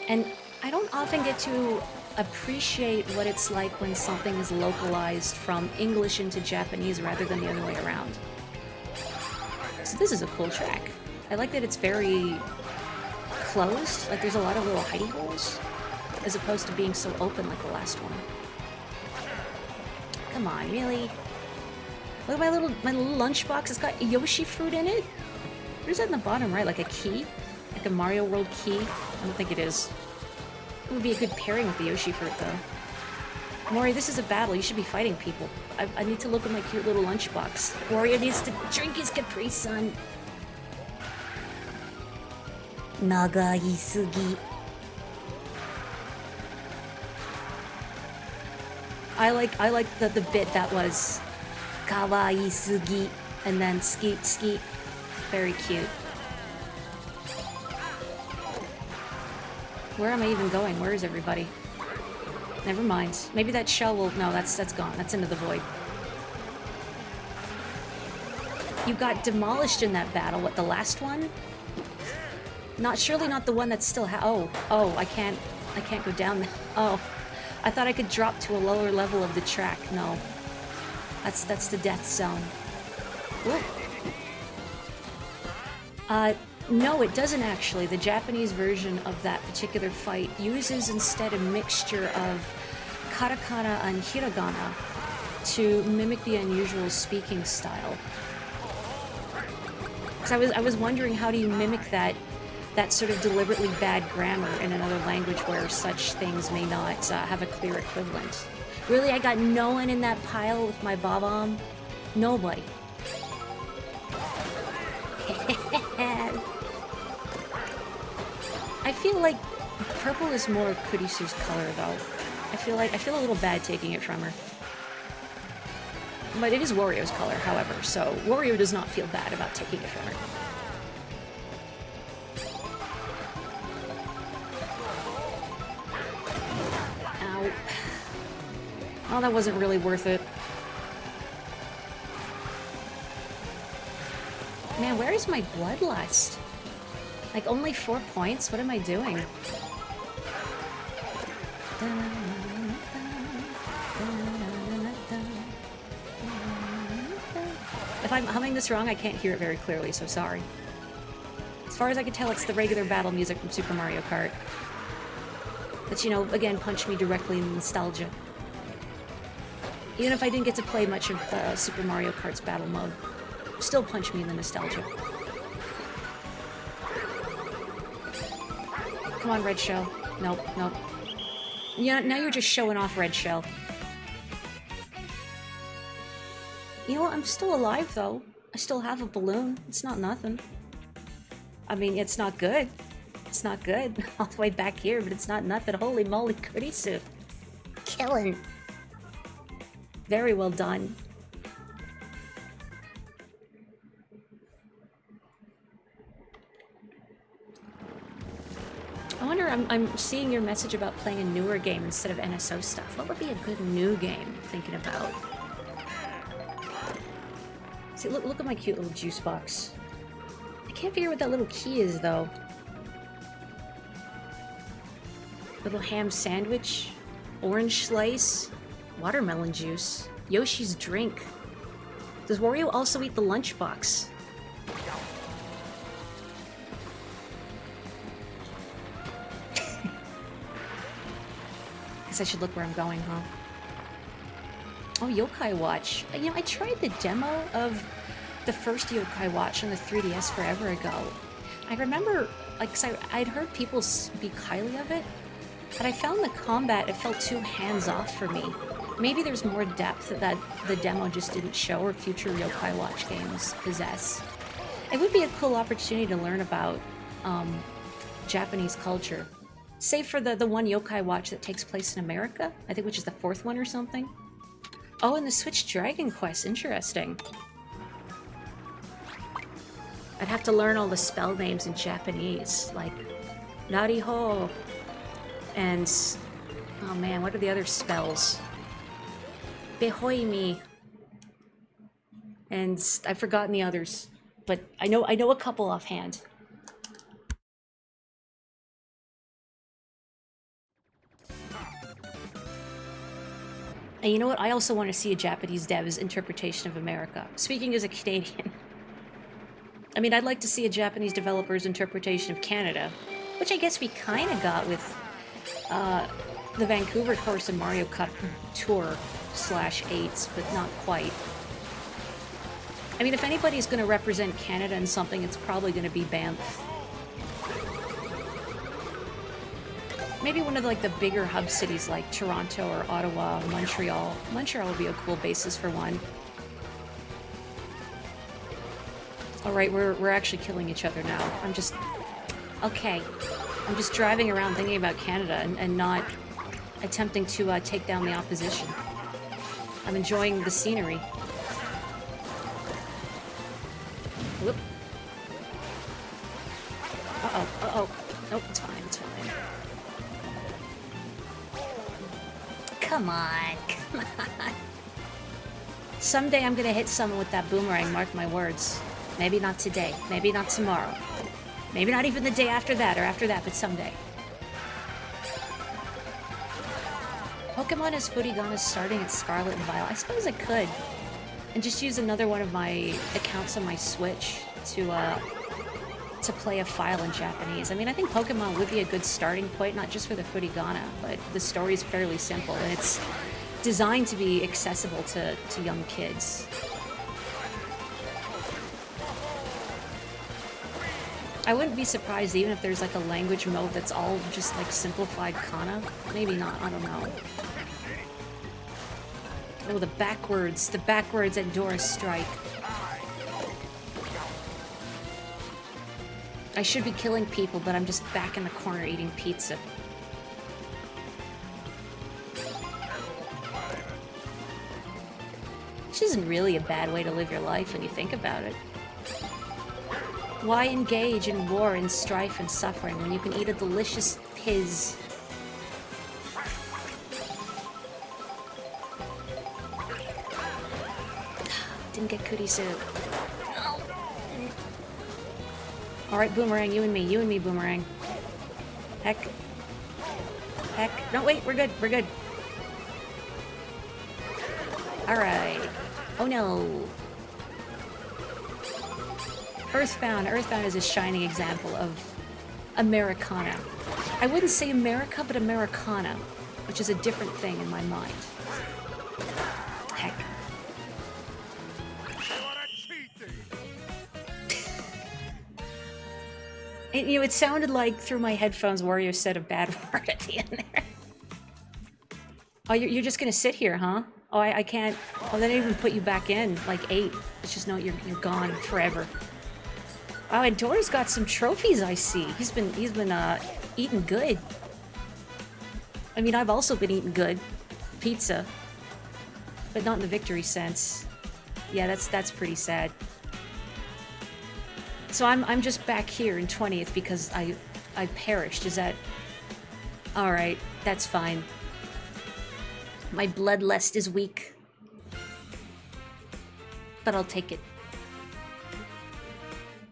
And I don't often get to appreciate what it's like when something is localized from English into Japanese rather than the other way around. So this is a cool track. I like that it's very closed, like there's a lot of little hidey holes, as opposed to being so open like the last one. Come on, really? Look at my little lunchbox. It's got Yoshi fruit in it. What is that in the bottom right? Like a key? Like a Mario World key? I don't think it is. It would be a good pairing with the Yoshi fruit, though. Mori, this is a battle. You should be fighting people. I need to look at my cute little lunchbox. Wario needs to drink his Capri Sun. Nagai-sugi. I like the bit that was kawaii-sugi and then skeet skeet. Very cute. Where am I even going? Where is everybody? Never mind. Maybe that shell will... No, that's gone. That's into the void. You got demolished in that battle. What, the last one? Surely not the one that's still... Oh, I can't go down there. Oh. I thought I could drop to a lower level of the track. No. That's the death zone. Whoa. No, it doesn't actually. The Japanese version of that particular fight uses instead a mixture of katakana and hiragana to mimic the unusual speaking style. Because I was wondering, how do you mimic that sort of deliberately bad grammar in another language where such things may not have a clear equivalent? Really, I got no one in that pile with my bob-omb? Nobody. I feel like purple is more Kurisu's color, though. I feel a little bad taking it from her. But it is Wario's color, however, so Wario does not feel bad about taking it from her. Ow. Oh, that wasn't really worth it. Man, where is my bloodlust? Like, only 4 points? What am I doing? If I'm humming this wrong, I can't hear it very clearly, so sorry. As far as I can tell, it's the regular battle music from Super Mario Kart. But, you know, again, punch me directly in nostalgia. Even if I didn't get to play much of Super Mario Kart's battle mode, still punch me in the nostalgia. Come on, Red Shell. Nope, nope. Yeah, now you're just showing off, Red Shell. You know what? I'm still alive, though. I still have a balloon. It's not nothing. I mean, it's not good. It's not good. All the way back here, but it's not nothing. Holy moly, goody soup. Killing. Very well done. I wonder, I'm seeing your message about playing a newer game instead of NSO stuff. What would be a good new game I'm thinking about? See, look at my cute little juice box. I can't figure what that little key is, though. Little ham sandwich, orange slice, watermelon juice, Yoshi's drink. Does Wario also eat the lunchbox? Guess I should look where I'm going, huh? Oh, Yokai Watch. You know, I tried the demo of the first Yokai Watch on the 3DS forever ago. I remember, like, 'cause I'd heard people speak highly of it, but I found the combat, it felt too hands-off for me. Maybe there's more depth that the demo just didn't show, or future Yokai Watch games possess. It would be a cool opportunity to learn about Japanese culture. Save for the one Yokai Watch that takes place in America, I think, which is the 4th one or something. Oh, and the Switch Dragon Quest, interesting. I'd have to learn all the spell names in Japanese, like Nariho, and oh man, what are the other spells? Behoimi, and I've forgotten the others, but I know a couple offhand. And you know what? I also want to see a Japanese dev's interpretation of America. Speaking as a Canadian. I mean, I'd like to see a Japanese developer's interpretation of Canada, which I guess we kind of got with the Vancouver course in Mario Kart Tour /8s, but not quite. I mean, if anybody's going to represent Canada in something, it's probably going to be Banff. Maybe one of the bigger hub cities like Toronto or Ottawa, Montreal. Montreal would be a cool basis for one. Alright, we're actually killing each other now. I'm just driving around thinking about Canada and not attempting to take down the opposition. I'm enjoying the scenery. Whoop. Uh-oh, uh-oh. Nope, it's fine, it's fine. Come on, come on. Someday I'm gonna hit someone with that boomerang, mark my words. Maybe not today, maybe not tomorrow. Maybe not even the day after that or after that, but someday. Pokemon is Furigana starting at Scarlet and Violet. I suppose I could. And just use another one of my accounts on my Switch to play a file in Japanese. I mean, I think Pokemon would be a good starting point, not just for the Furigana, but the story's fairly simple, and it's designed to be accessible to young kids. I wouldn't be surprised even if there's a language mode that's all just simplified kana. Maybe not, I don't know. Oh, the backwards at Dora's strike. I should be killing people, but I'm just back in the corner eating pizza. Which isn't really a bad way to live your life when you think about it. Why engage in war and strife and suffering when you can eat a delicious piz? Didn't get cootie soup. Alright, Boomerang, you and me, Boomerang. Heck. No, wait, we're good. Alright. Oh no. Earthbound is a shining example of Americana. I wouldn't say America, but Americana, which is a different thing in my mind. Heck. And, you know, it sounded like through my headphones Wario said a bad word at the end there. Oh, you're just gonna sit here, huh? Oh, I can't. Oh, they didn't even put you back in, like 8. It's just no, you're gone forever. Oh, and Dory's got some trophies, I see. He's been eating good. I mean, I've also been eating good. Pizza. But not in the victory sense. Yeah, that's pretty sad. So I'm just back here in 20th because I perished. Is that... Alright, that's fine. My bloodlust is weak. But I'll take it.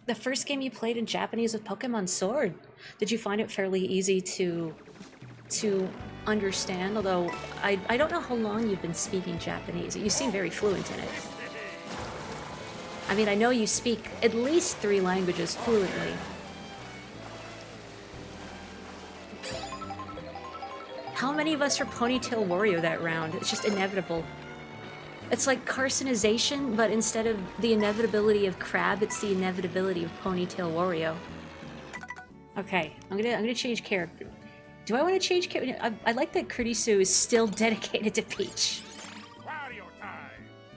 The first game you played in Japanese was Pokemon Sword. Did you find it fairly easy to understand? Although, I don't know how long you've been speaking Japanese. You seem very fluent in it. I mean, I know you speak at least 3 languages fluently. How many of us are Ponytail Wario that round? It's just inevitable. It's like carcinization, but instead of the inevitability of Crab, it's the inevitability of Ponytail Wario. Okay, I'm gonna change character. Do I want to change character? I like that Kurisu is still dedicated to Peach.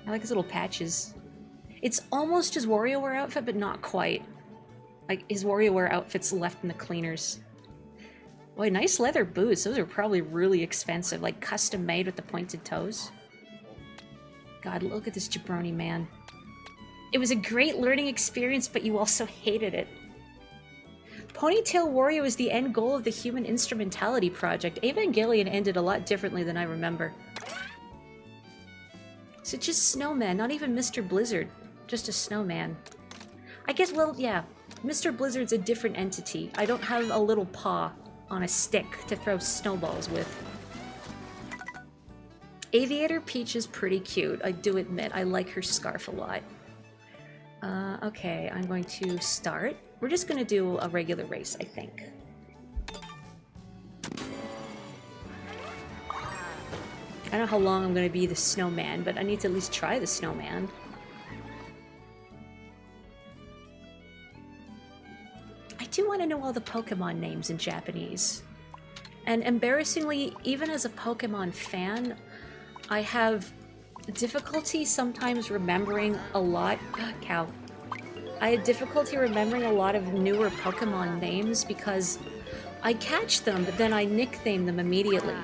I like his little patches. It's almost his WarioWare outfit, but not quite. Like, his WarioWare outfit's left in the cleaners. Boy, nice leather boots. Those are probably really expensive, like custom made with the pointed toes. God, look at this jabroni man. It was a great learning experience, but you also hated it. Ponytail Wario is the end goal of the Human Instrumentality Project. Evangelion ended a lot differently than I remember. So just Snowman, not even Mr. Blizzard. Just a snowman. I guess, well, yeah. Mr. Blizzard's a different entity. I don't have a little paw on a stick to throw snowballs with. Aviator Peach is pretty cute, I do admit. I like her scarf a lot. Okay, I'm going to start. We're just gonna do a regular race, I think. I don't know how long I'm gonna be the snowman, but I need to at least try the snowman. I do want to know all the Pokemon names in Japanese. And embarrassingly, even as a Pokemon fan, I have difficulty sometimes remembering a lot... Cow. I have difficulty remembering a lot of newer Pokemon names because I catch them, but then I nickname them immediately.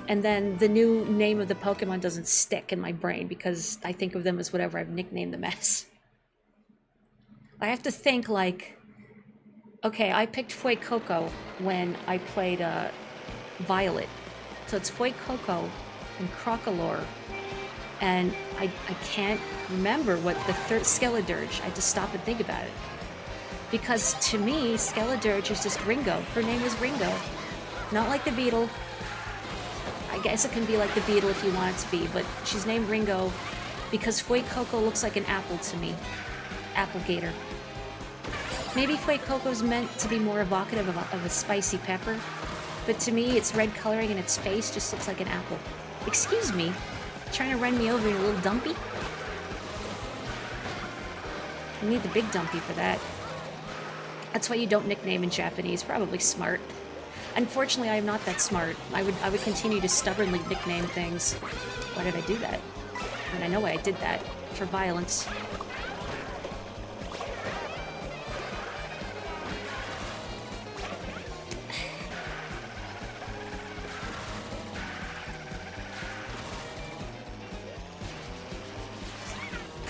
And then the new name of the Pokemon doesn't stick in my brain because I think of them as whatever I've nicknamed them as. I have to think like... Okay, I picked Fuecoco when I played Violet. So it's Fuecoco and Crocolore. And I can't remember what the third... Skeledirge. I had to stop and think about it. Because to me, Skeledirge is just Ringo. Her name is Ringo. Not like the Beetle. I guess it can be like the Beetle if you want it to be, but she's named Ringo because Fuecoco looks like an apple to me. Applegator. Maybe Fuecoco's meant to be more evocative of a spicy pepper, but to me its red coloring and its face just looks like an apple. Excuse me? Trying to run me over in a little dumpy? You need the big dumpy for that. That's why you don't nickname in Japanese. Probably smart. Unfortunately, I am not that smart. I would continue to stubbornly nickname things. Why did I do that? I mean, I know why I did that. For violence.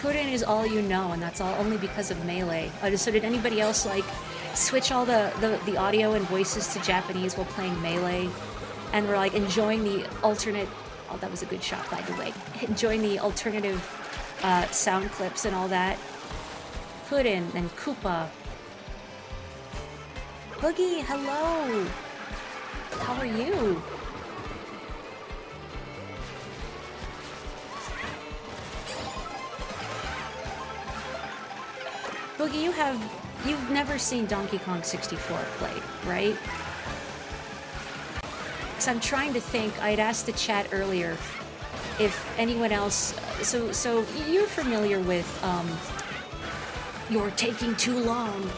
Puddin is all you know, and that's all only because of Melee. So did anybody else, like, switch all the audio and voices to Japanese while playing Melee? And we're, like, enjoying the alternate... Oh, that was a good shot, by the way. Enjoying the alternative sound clips and all that. Puddin and Koopa. Boogie, hello! How are you? Boogie, you've never seen Donkey Kong 64 played, right? So I'm trying to think. I'd asked the chat earlier if anyone else. So you're familiar with "You're taking too long,"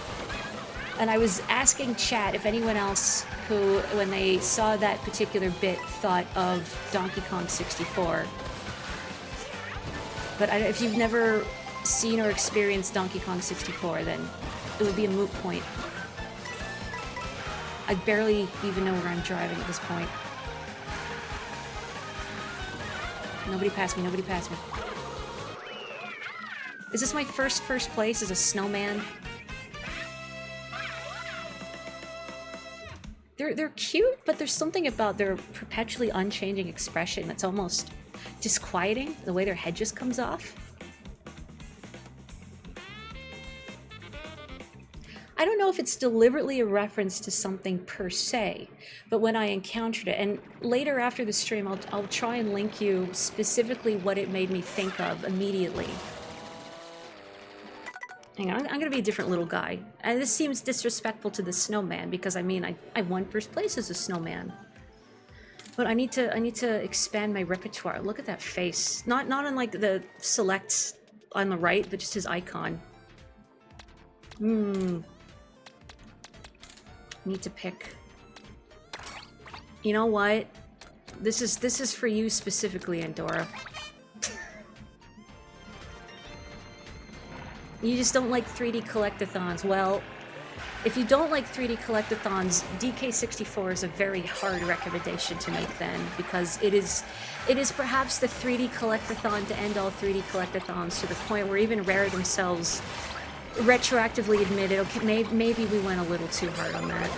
and I was asking chat if anyone else who, when they saw that particular bit, thought of Donkey Kong 64. But if you've never seen or experienced Donkey Kong 64, then it would be a moot point. I barely even know where I'm driving at this point. Nobody passed me, nobody passed me. Is this my first place as a snowman? They're cute, but there's something about their perpetually unchanging expression that's almost disquieting, the way their head just comes off. I don't know if it's deliberately a reference to something per se, but when I encountered it, and later after the stream, I'll try and link you specifically what it made me think of immediately. Hang on, I'm gonna be a different little guy. And this seems disrespectful to the snowman, because I mean, I won first place as a snowman. But I need to expand my repertoire. Look at that face. Not on like the select on the right, but just his icon. Need to pick. You know what? This is for you specifically, Andorra. You just don't like 3D collectathons. Well, if you don't like 3D collectathons, DK64 is a very hard recommendation to make then, because it is perhaps the 3D collectathon to end all 3D collectathons, to the point where even Rare themselves retroactively admitted, okay, maybe we went a little too hard on that.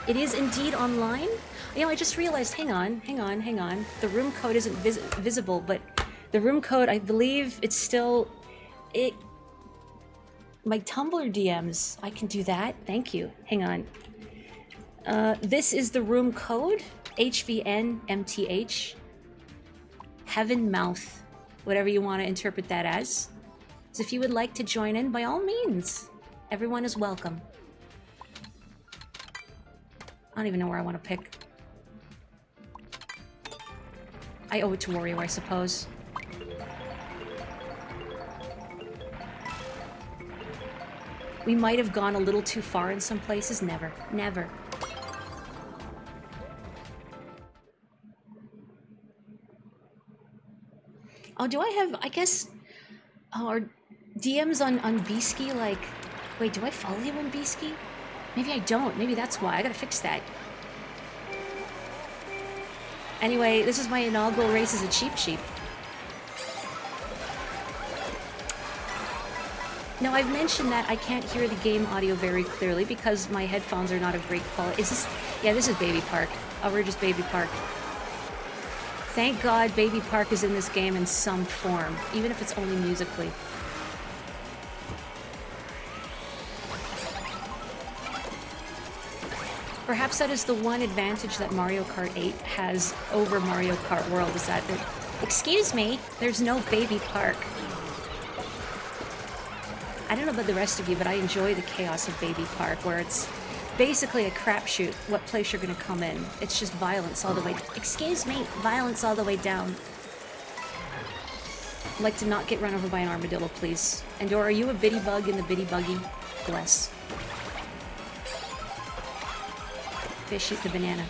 It is indeed online? You know, I just realized, hang on. The room code isn't visible, but the room code, I believe it's still... My Tumblr DMs, I can do that. Thank you. Hang on. This is the room code. HVNMTH. Heaven Mouth. Whatever you want to interpret that as. So if you would like to join in, by all means. Everyone is welcome. I don't even know where I want to pick. I owe it to Wario, I suppose. We might have gone a little too far in some places. Never. Never. Oh, do I have... I guess... Oh, are DMs on B-Ski like... Wait, do I follow you on B-Ski? Maybe I don't. Maybe that's why. I gotta fix that. Anyway, this is my inaugural race as a Cheep Cheep. Now, I've mentioned that I can't hear the game audio very clearly because my headphones are not of great quality. Is this... Yeah, this is Baby Park. Outrageous Baby Park. Thank God Baby Park is in this game in some form, even if it's only musically. Perhaps that is the one advantage that Mario Kart 8 has over Mario Kart World, is that... Excuse me, there's no Baby Park. I don't know about the rest of you, but I enjoy the chaos of Baby Park, where it's basically a crapshoot what place you're gonna come in. It's just violence all the way... Excuse me, violence all the way down. I'd like to not get run over by an armadillo, please. Andor, are you a bitty bug in the bitty buggy? Bless. Fish eat the banana.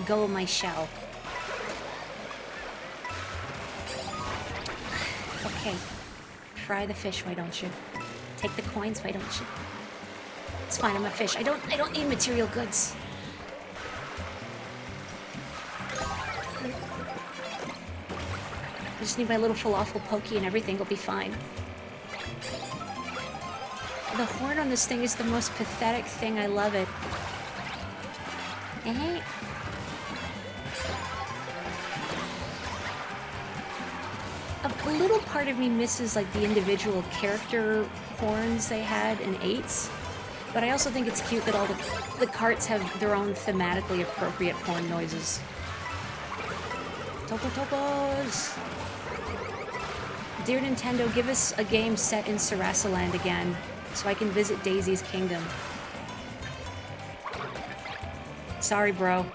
Go my shell. Okay. Fry the fish, why don't you? Take the coins, why don't you? It's fine, I'm a fish. I don't need material goods. I just need my little falafel pokey and everything will be fine. The horn on this thing is the most pathetic thing. I love it. Eh? A little part of me misses like the individual character horns they had in 8s, but I also think it's cute that all the carts have their own thematically appropriate horn noises. Topo Topos! Dear Nintendo, give us a game set in Sarasaland again, so I can visit Daisy's kingdom. Sorry, bro.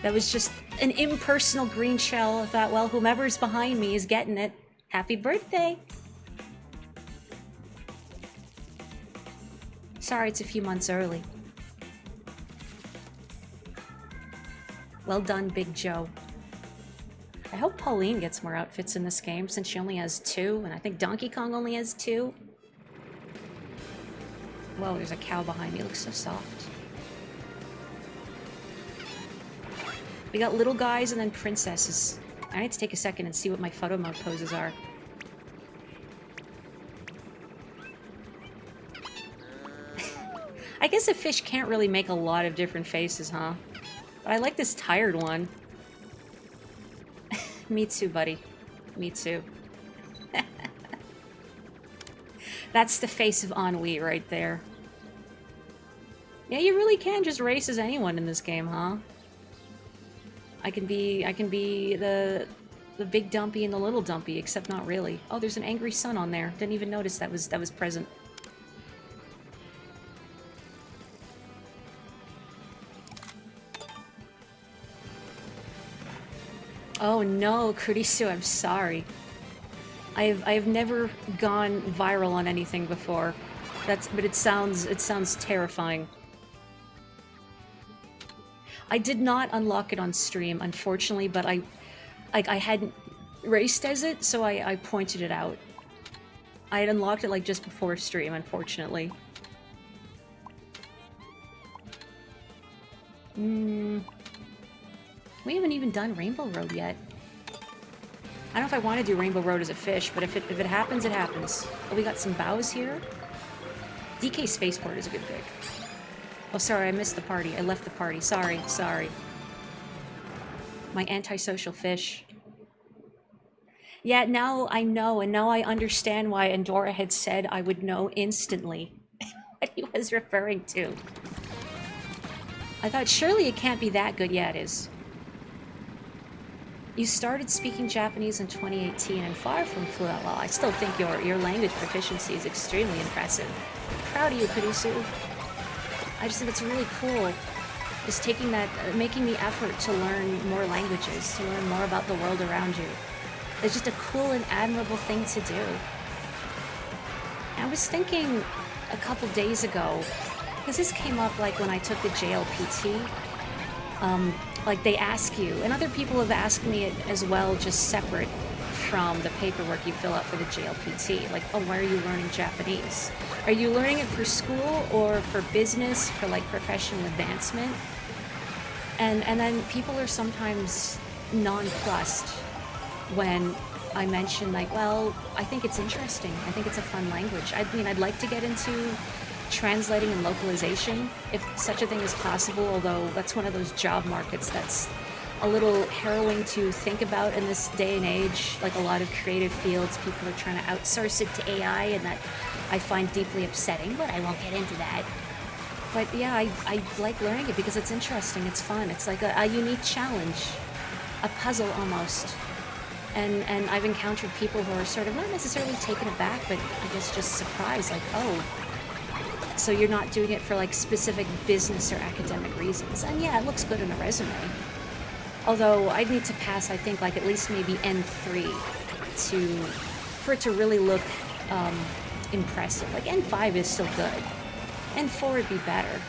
That was just an impersonal green shell. I thought, well, whomever's behind me is getting it. Happy birthday! Sorry, it's a few months early. Well done, Big Joe. I hope Pauline gets more outfits in this game, since she only has 2, and I think Donkey Kong only has 2. Whoa, there's a cow behind me. It looks so soft. We got little guys and then princesses. I need to take a second and see what my photo mode poses are. I guess a fish can't really make a lot of different faces, huh? But I like this tired one. Me too, buddy. Me too. That's the face of ennui right there. Yeah, you really can just race as anyone in this game, huh? I can be the big dumpy and the little dumpy, except not really. Oh, there's an angry sun on there. Didn't even notice that was present. Oh no, Kurisu, I'm sorry. I've never gone viral on anything before. But it sounds terrifying. I did not unlock it on stream, unfortunately, but I hadn't raced as it, so I pointed it out. I had unlocked it like just before stream, unfortunately. We haven't even done Rainbow Road yet. I don't know if I want to do Rainbow Road as a fish, but if it happens, it happens. Oh, we got some bows here. DK Spaceport is a good pick. Oh, sorry, I missed the party. I left the party. Sorry, sorry. My antisocial fish. Yeah, now I know, and now I understand why Andorra had said I would know instantly what he was referring to. I thought, surely it can't be that good. Yeah, it is. You started speaking Japanese in 2018 and far from fluent. Well, I still think your language proficiency is extremely impressive. Proud of you, Kurisu. I just think it's really cool. Just taking that, making the effort to learn more languages, to learn more about the world around you. It's just a cool and admirable thing to do. I was thinking a couple days ago, because this came up like when I took the JLPT, like they ask you, and other people have asked me it as well, just separate from the paperwork you fill out for the JLPT. Like, oh, why are you learning Japanese? Are you learning it for school or for business, for like professional advancement? And then people are sometimes nonplussed when I mention like, well, I think it's interesting. I think it's a fun language. I mean, I'd like to get into translating and localization, if such a thing is possible, although that's one of those job markets that's a little harrowing to think about in this day and age. Like a lot of creative fields, people are trying to outsource it to AI, and that I find deeply upsetting, but I won't get into that. But yeah, I like learning it because it's interesting, it's fun, it's like a unique challenge, a puzzle almost. And I've encountered people who are sort of not necessarily taken aback, but I guess just surprised, like, oh, so you're not doing it for like specific business or academic reasons. And yeah, it looks good in a resume. Although I'd need to pass, I think, like at least maybe N3 for it to really look impressive. Like N5 is still good. N4 would be better.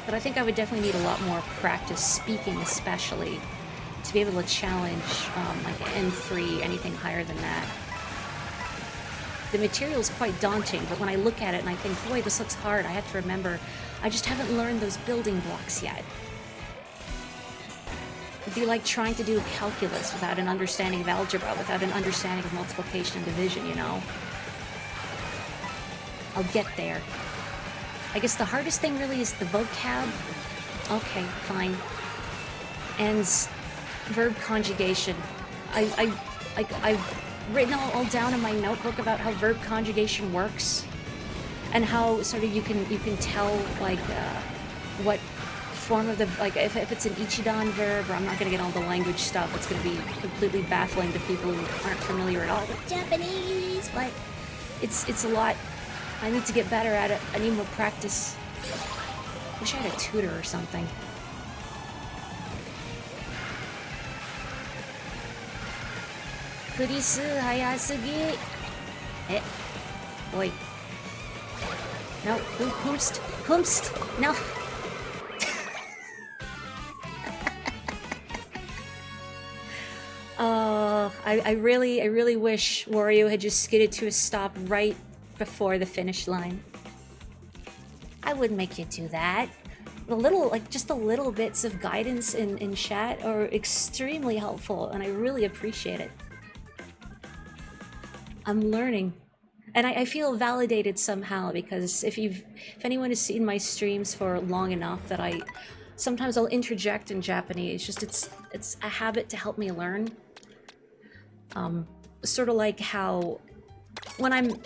But I think I would definitely need a lot more practice speaking, especially, to be able to challenge like N3, anything higher than that. The material is quite daunting, but when I look at it and I think, boy, this looks hard, I have to remember, I just haven't learned those building blocks yet. It'd be like trying to do calculus without an understanding of algebra, without an understanding of multiplication and division, you know? I'll get there. I guess the hardest thing really is the vocab. Okay, fine. And verb conjugation. I've written all down in my notebook about how verb conjugation works, and how sort of you can tell like what form of the, like, if it's an ichidan verb, or I'm not gonna get all the language stuff, it's gonna be completely baffling to people who aren't familiar at all with Japanese, but it's a lot. I need to get better at it. I need more practice. Wish I had a tutor or something. Kurisu hayasugi. Oi. No, Humst. No. I really wish Wario had just skidded to a stop right before the finish line. I wouldn't make you do that. The little, like, just the little bits of guidance in chat are extremely helpful, and I really appreciate it. I'm learning. And I feel validated somehow, because if anyone has seen my streams for long enough, that sometimes I'll interject in Japanese. Just it's a habit to help me learn. Sort of like how when I'm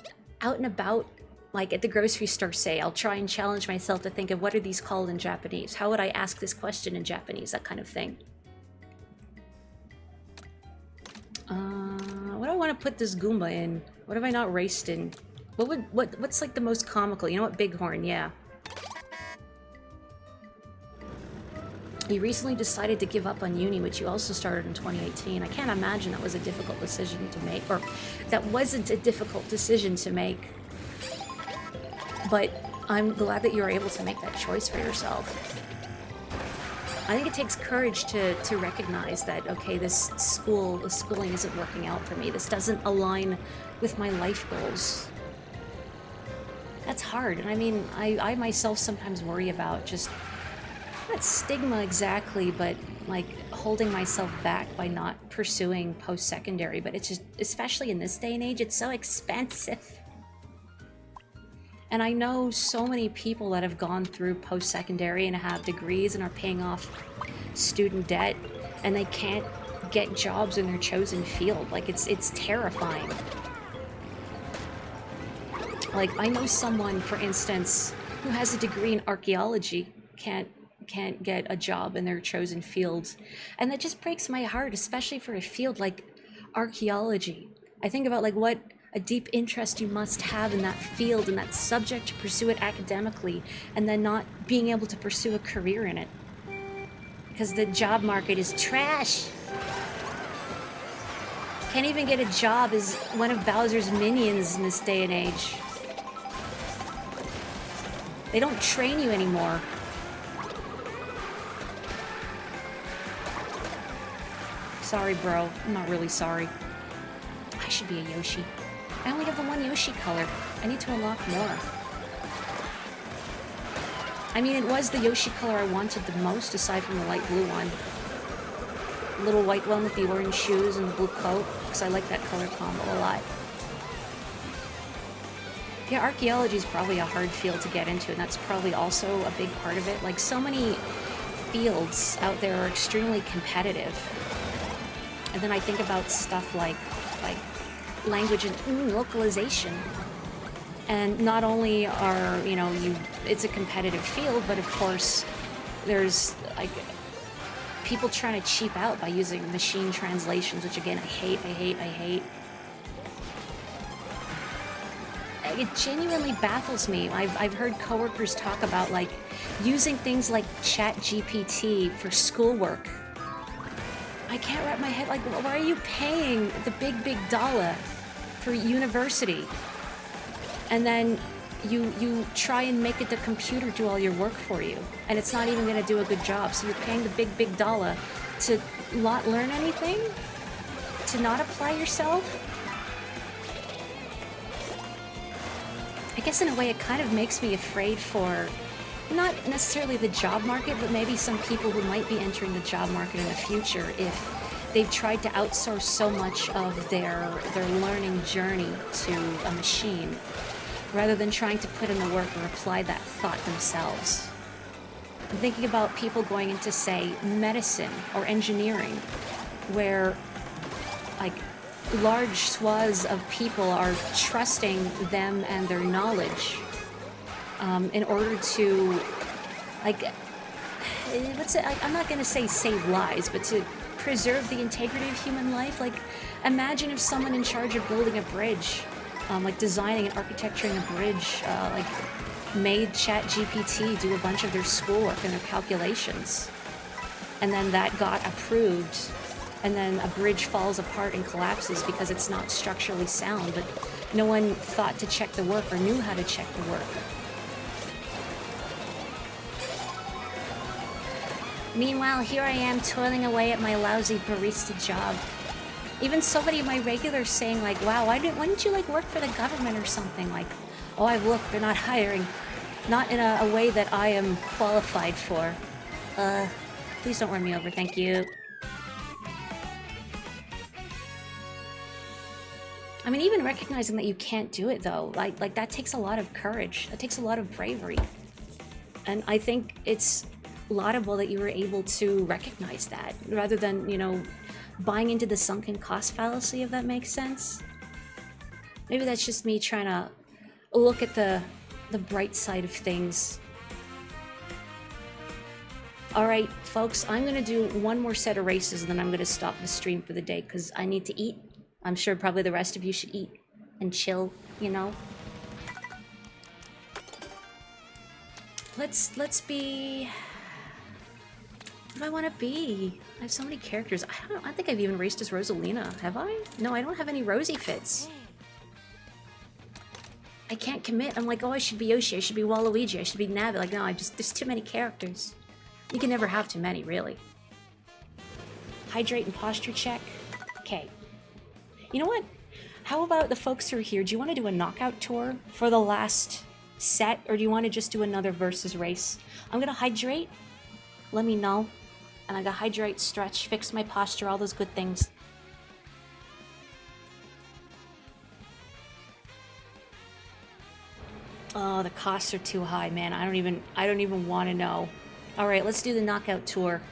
out and about, like at the grocery store, say, I'll try and challenge myself to think of what are these called in Japanese? How would I ask this question in Japanese? That kind of thing. What do I want to put this Goomba in? What have I not raced in? What's like the most comical? You know what? Bighorn, yeah. You recently decided to give up on uni, which you also started in 2018. I can't imagine that was a difficult decision to make, or that wasn't a difficult decision to make. But I'm glad that you were able to make that choice for yourself. I think it takes courage to recognize that, okay, the schooling isn't working out for me. This doesn't align with my life goals. That's hard. And I mean, I myself sometimes worry about just, not stigma exactly, but like holding myself back by not pursuing post-secondary. But it's just, especially in this day and age, it's so expensive. And I know so many people that have gone through post-secondary and have degrees and are paying off student debt, and they can't get jobs in their chosen field. Like, it's terrifying. Like, I know someone, for instance, who has a degree in archaeology, can't get a job in their chosen field. And that just breaks my heart, especially for a field like archaeology. I think about, like, what a deep interest you must have in that field and that subject to pursue it academically, and then not being able to pursue a career in it because the job market is trash. Can't even get a job as one of Bowser's minions in this day and age. They don't train you anymore. Sorry, bro. I'm not really sorry. I should be a Yoshi. I only have the one Yoshi color. I need to unlock more. I mean, it was the Yoshi color I wanted the most, aside from the light blue one. The little white one with the orange shoes and the blue coat, because I like that color combo a lot. Yeah, archaeology is probably a hard field to get into, and that's probably also a big part of it. Like, so many fields out there are extremely competitive. And then I think about stuff like language and localization. And not only are, you know, it's a competitive field, but of course there's like people trying to cheap out by using machine translations, which again, I hate. It genuinely baffles me. I've heard coworkers talk about like using things like ChatGPT for schoolwork. I can't wrap my head, like, why are you paying the big dollar for university? And then you try and make it the computer do all your work for you, and it's not even going to do a good job. So you're paying the big dollar to not learn anything, to not apply yourself. I guess in a way it kind of makes me afraid for not necessarily the job market, but maybe some people who might be entering the job market in the future if they've tried to outsource so much of their learning journey to a machine, rather than trying to put in the work or apply that thought themselves. I'm thinking about people going into, say, medicine or engineering, where like large swaths of people are trusting them and their knowledge in order to, like, I'm not gonna say save lives, but to preserve the integrity of human life. Like, imagine if someone in charge of building a bridge, like designing and architecturing a bridge, like made ChatGPT do a bunch of their schoolwork and their calculations, and then that got approved, and then a bridge falls apart and collapses because it's not structurally sound, but no one thought to check the work or knew how to check the work. Meanwhile, here I am toiling away at my lousy barista job. Even so many of my regulars saying like, wow, why didn't you like work for the government or something? Like, oh, I've looked, they're not hiring. Not in a way that I am qualified for. Please don't run me over, thank you. I mean, even recognizing that you can't do it though, like that takes a lot of courage. That takes a lot of bravery. And I think it's laudable that you were able to recognize that, rather than, you know, buying into the sunken cost fallacy, if that makes sense. Maybe that's just me trying to look at the bright side of things. Alright, folks, I'm gonna do one more set of races and then I'm gonna stop the stream for the day, because I need to eat. I'm sure probably the rest of you should eat and chill, you know? Let's be... What do I want to be? I have so many characters. I don't think I've even raced as Rosalina. Have I? No, I don't have any Rosie fits. I can't commit. I'm like, oh, I should be Yoshi. I should be Waluigi. I should be Navi. Like, no, there's too many characters. You can never have too many, really. Hydrate and posture check. Okay. You know what? How about the folks who are here? Do you want to do a knockout tour for the last set? Or do you want to just do another versus race? I'm going to hydrate. Let me know. And I gotta hydrate, stretch, fix my posture, all those good things. Oh, the costs are too high, man. I don't even want to know. All right, let's do the knockout tour.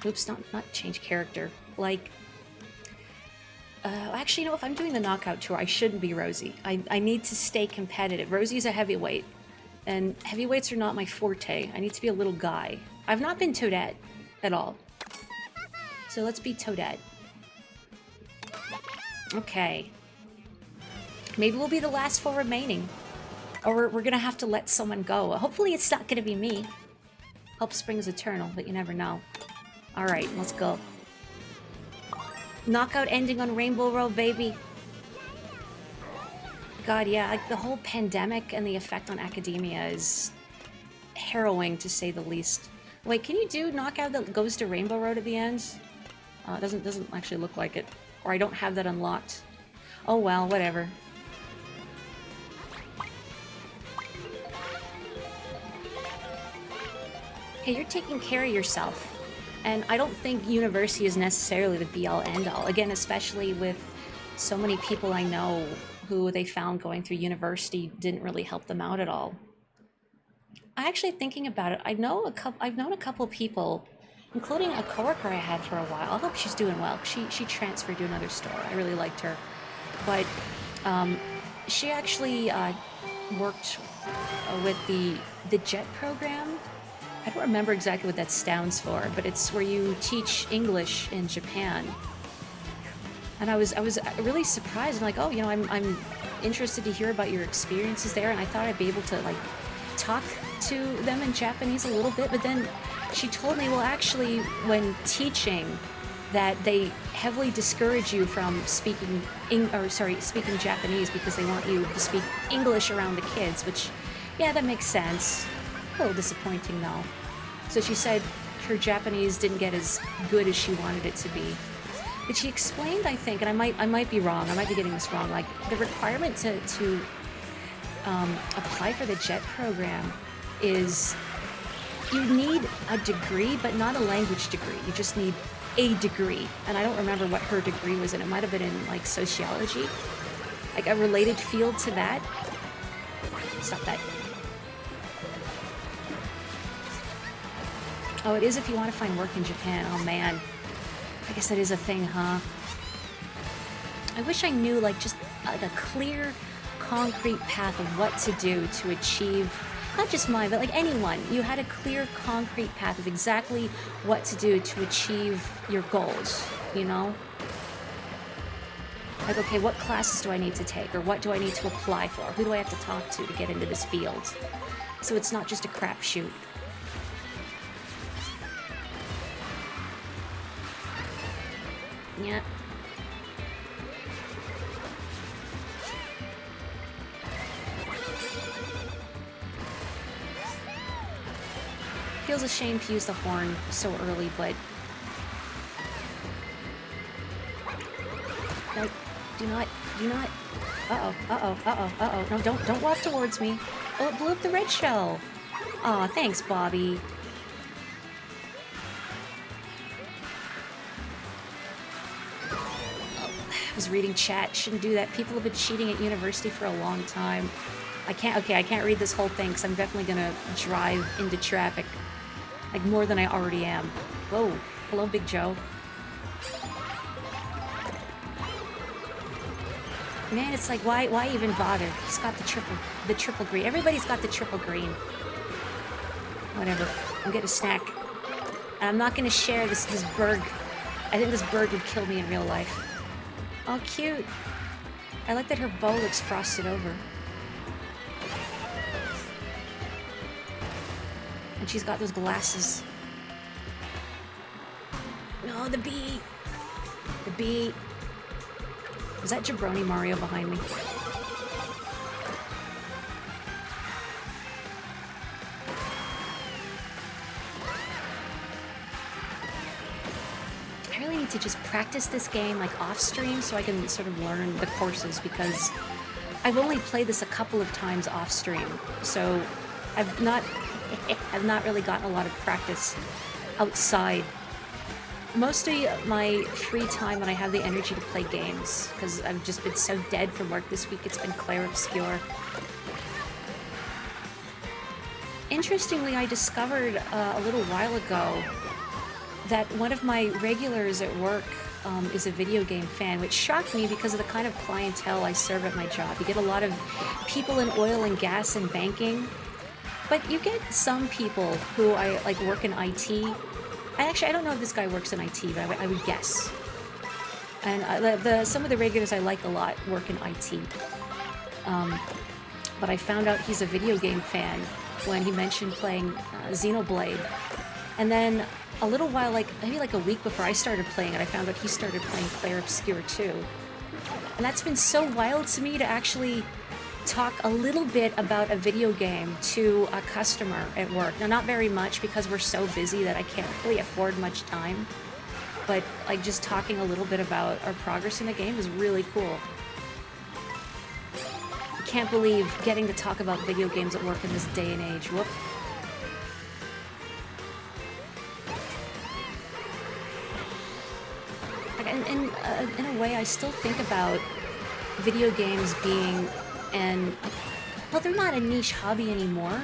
Oops, not change character. Like, actually, you know, if I'm doing the knockout tour, I shouldn't be Rosie. I need to stay competitive. Rosie's a heavyweight. And heavyweights are not my forte. I need to be a little guy. I've not been Toadette at all. So let's be Toadette. Okay. Maybe we'll be the last four remaining. Or we're gonna have to let someone go. Hopefully it's not gonna be me. Hope springs eternal, but you never know. Alright, let's go. Knockout ending on Rainbow Road, baby. God, yeah, like the whole pandemic and the effect on academia is harrowing, to say the least. Wait, can you do knockout that goes to Rainbow Road at the end? It doesn't actually look like it. Or I don't have that unlocked. Oh well, whatever. Hey, you're taking care of yourself. And I don't think university is necessarily the be-all end-all. Again, especially with so many people I know who they found going through university didn't really help them out at all. I actually, thinking about it, I've known a couple people, including a coworker I had for a while. I hope she's doing well. She transferred to another store. I really liked her, but she actually worked with the JET program. I don't remember exactly what that stands for, but it's where you teach English in Japan. And I was really surprised, and like, oh, you know, I'm interested to hear about your experiences there, and I thought I'd be able to like talk to them in Japanese a little bit. But then she told me, well, actually, when teaching, that they heavily discourage you from speaking Japanese because they want you to speak English around the kids. Which, yeah, that makes sense. A little disappointing though. So she said her Japanese didn't get as good as she wanted it to be. But she explained, I think, and I might be wrong, I might be getting this wrong, like the requirement to apply for the JET program is you need a degree, but not a language degree. You just need a degree. And I don't remember what her degree was in. It might have been in like sociology, like a related field to that. Stop that. Oh, it is if you want to find work in Japan. Oh man. I guess that is a thing, huh? I wish I knew like just like a clear, concrete path of what to do to achieve not just mine, but like anyone, you had a clear, concrete path of exactly what to do to achieve your goals, you know? Like, okay, what classes do I need to take? Or what do I need to apply for? Who do I have to talk to get into this field? So it's not just a crapshoot. Yeah. Feels a shame to use the horn so early, but... No, do not... Uh-oh, uh-oh, uh-oh, uh-oh. No, don't walk towards me. Oh, it blew up the red shell. Aw, thanks, Bobby. I was reading chat. Shouldn't do that. People have been cheating at university for a long time. I can't read this whole thing because I'm definitely gonna drive into traffic. Like, more than I already am. Whoa. Hello, Big Joe. Man, it's like, why even bother? He's got the triple green. Everybody's got the triple green. Whatever. I'm getting a snack. And I'm not gonna share this bird. I think this bird would kill me in real life. Oh, cute. I like that her bow looks frosted over. And she's got those glasses. No, the bee! The bee! Is that Jabroni Mario behind me? I really need to just practice this game like off stream so I can sort of learn the courses, because I've only played this a couple of times off stream, so I've not really gotten a lot of practice outside. Mostly my free time when I have the energy to play games, because I've just been so dead from work this week, it's been Claire Obscure. Interestingly, I discovered a little while ago that one of my regulars at work is a video game fan, which shocked me because of the kind of clientele I serve at my job. You get a lot of people in oil and gas and banking, but you get some people who work in IT. I don't know if this guy works in IT, but I would guess. And some of the regulars I like a lot work in IT. But I found out he's a video game fan when he mentioned playing Xenoblade. And then a little while, maybe a week before I started playing it, I found out he started playing Claire Obscure too. And that's been so wild to me to actually talk a little bit about a video game to a customer at work. Now, not very much because we're so busy that I can't really afford much time, but just talking a little bit about our progress in the game is really cool. I can't believe getting to talk about video games at work in this day and age. Whoop. In a way, I still think about video games being well, they're not a niche hobby anymore,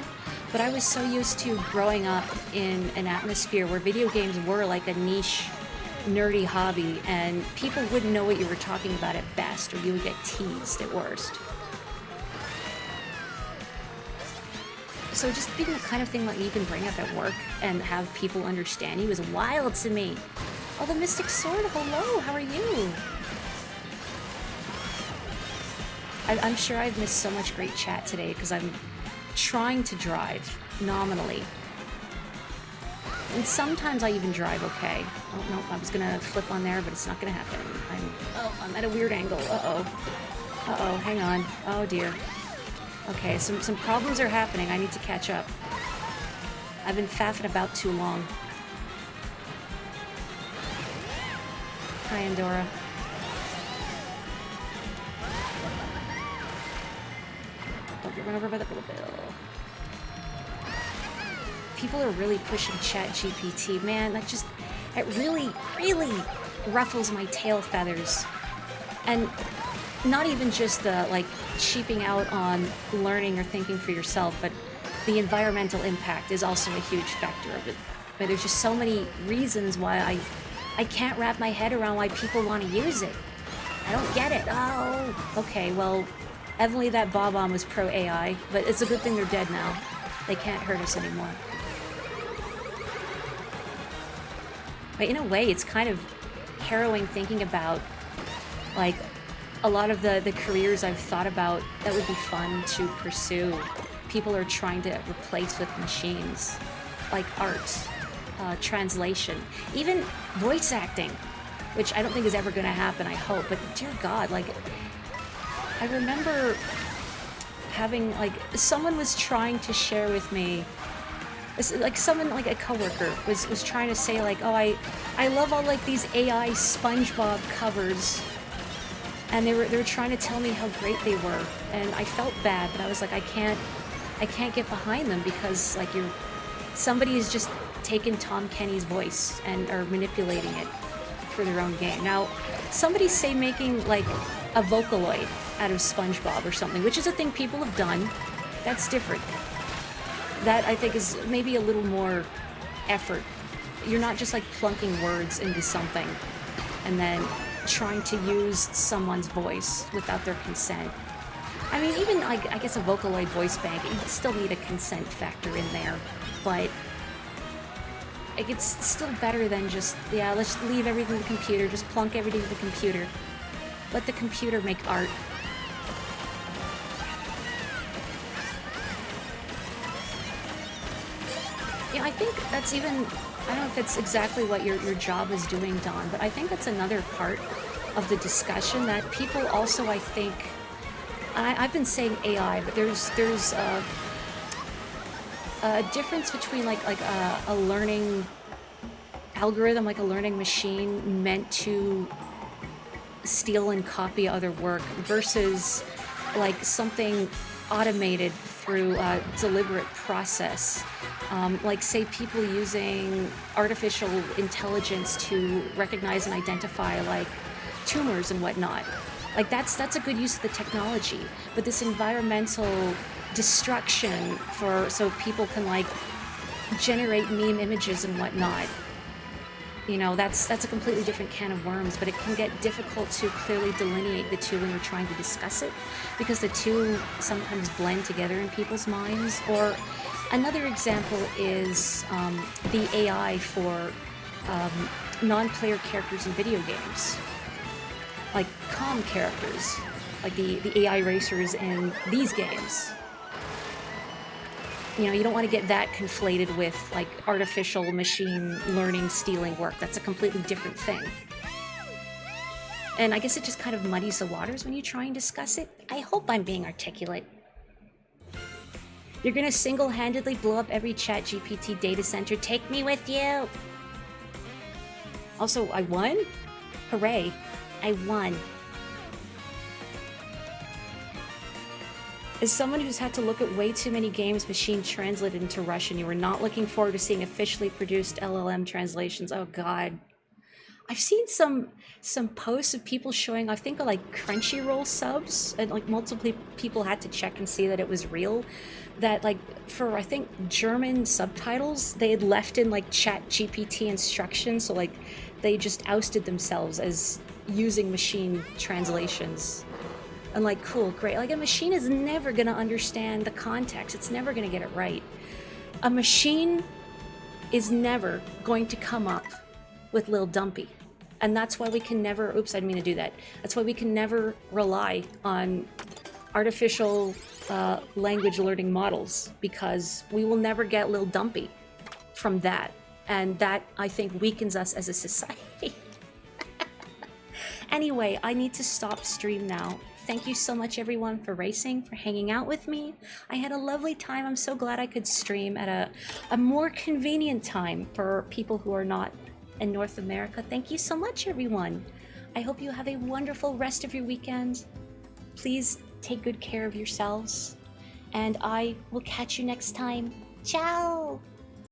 but I was so used to growing up in an atmosphere where video games were like a niche, nerdy hobby, and people wouldn't know what you were talking about at best, or you would get teased at worst. So just being the kind of thing that you can bring up at work and have people understand you is wild to me. Oh, the Mystic Sword, hello, how are you? I'm sure I've missed so much great chat today because I'm trying to drive nominally. And sometimes I even drive okay. Oh, no, I was gonna flip on there, but it's not gonna happen. I'm at a weird angle. Uh-oh, hang on. Oh dear. Okay, some problems are happening. I need to catch up. I've been faffing about too long. Hi, Andorra. Don't get run over by the little bill. People are really pushing ChatGPT, man. It really, really ruffles my tail feathers. And not even just the, cheaping out on learning or thinking for yourself, but the environmental impact is also a huge factor of it. But there's just so many reasons why I can't wrap my head around why people want to use it. I don't get it. Oh, okay, well, evidently that Bob-omb was pro-AI, but it's a good thing they're dead now. They can't hurt us anymore. But in a way, it's kind of harrowing thinking about, like, a lot of the careers I've thought about that would be fun to pursue. People are trying to replace with machines, like art, translation, even voice acting, which I don't think is ever going to happen, I hope. But dear God, like, I remember having, like, someone was trying to share with me, like someone, like a coworker was trying to say, like, oh, I love all, like, these AI SpongeBob covers, and they were trying to tell me how great they were, and I felt bad, but I was like, I can't get behind them, because, like, somebody is just taken Tom Kenny's voice and are manipulating it for their own game. Now, somebody's say making, like, a Vocaloid out of SpongeBob or something, which is a thing people have done. That's different. That, I think, is maybe a little more effort. You're not just, like, plunking words into something and then trying to use someone's voice without their consent. I mean, even, I guess a Vocaloid voice bank, you still need a consent factor in there, but it's still better than just, yeah, let's leave everything to the computer, just plunk everything to the computer. Let the computer make art. Yeah, I think that's even, I don't know if it's exactly what your job is doing, Don, but I think that's another part of the discussion that people also, I think, I've been saying AI, but there's a difference between like a learning algorithm, like a learning machine meant to steal and copy other work, versus like something automated through a deliberate process. Like, say, people using artificial intelligence to recognize and identify, like, tumors and whatnot. Like, that's a good use of the technology. But this environmental destruction so people can, like, generate meme images and whatnot, you know, that's a completely different can of worms, but it can get difficult to clearly delineate the two when you're trying to discuss it, because the two sometimes blend together in people's minds. Or another example is the AI for non-player characters in video games, like COM characters, like the AI racers in these games. You know, you don't want to get that conflated with, like, artificial machine learning stealing work. That's a completely different thing. And I guess it just kind of muddies the waters when you try and discuss it. I hope I'm being articulate. You're gonna single-handedly blow up every ChatGPT data center. Take me with you! Also, I won? Hooray. I won. As someone who's had to look at way too many games machine translated into Russian, you were not looking forward to seeing officially produced LLM translations. Oh God. I've seen some posts of people showing, I think, like Crunchyroll subs, and like multiple people had to check and see that it was real. That, like, for, I think, German subtitles, they had left in, like, ChatGPT instructions, so, like, they just ousted themselves as using machine translations. And, like, cool, great. Like, a machine is never gonna understand the context. It's never gonna get it right. A machine is never going to come up with Lil Dumpy. And that's why we can never, oops, I didn't mean to do that. That's why we can never rely on artificial language learning models, because we will never get Lil Dumpy from that. And that, I think, weakens us as a society. Anyway, I need to stop stream now. Thank you so much, everyone, for racing, for hanging out with me. I had a lovely time. I'm so glad I could stream at a more convenient time for people who are not in North America. Thank you so much, everyone. I hope you have a wonderful rest of your weekend. Please take good care of yourselves, and I will catch you next time. Ciao!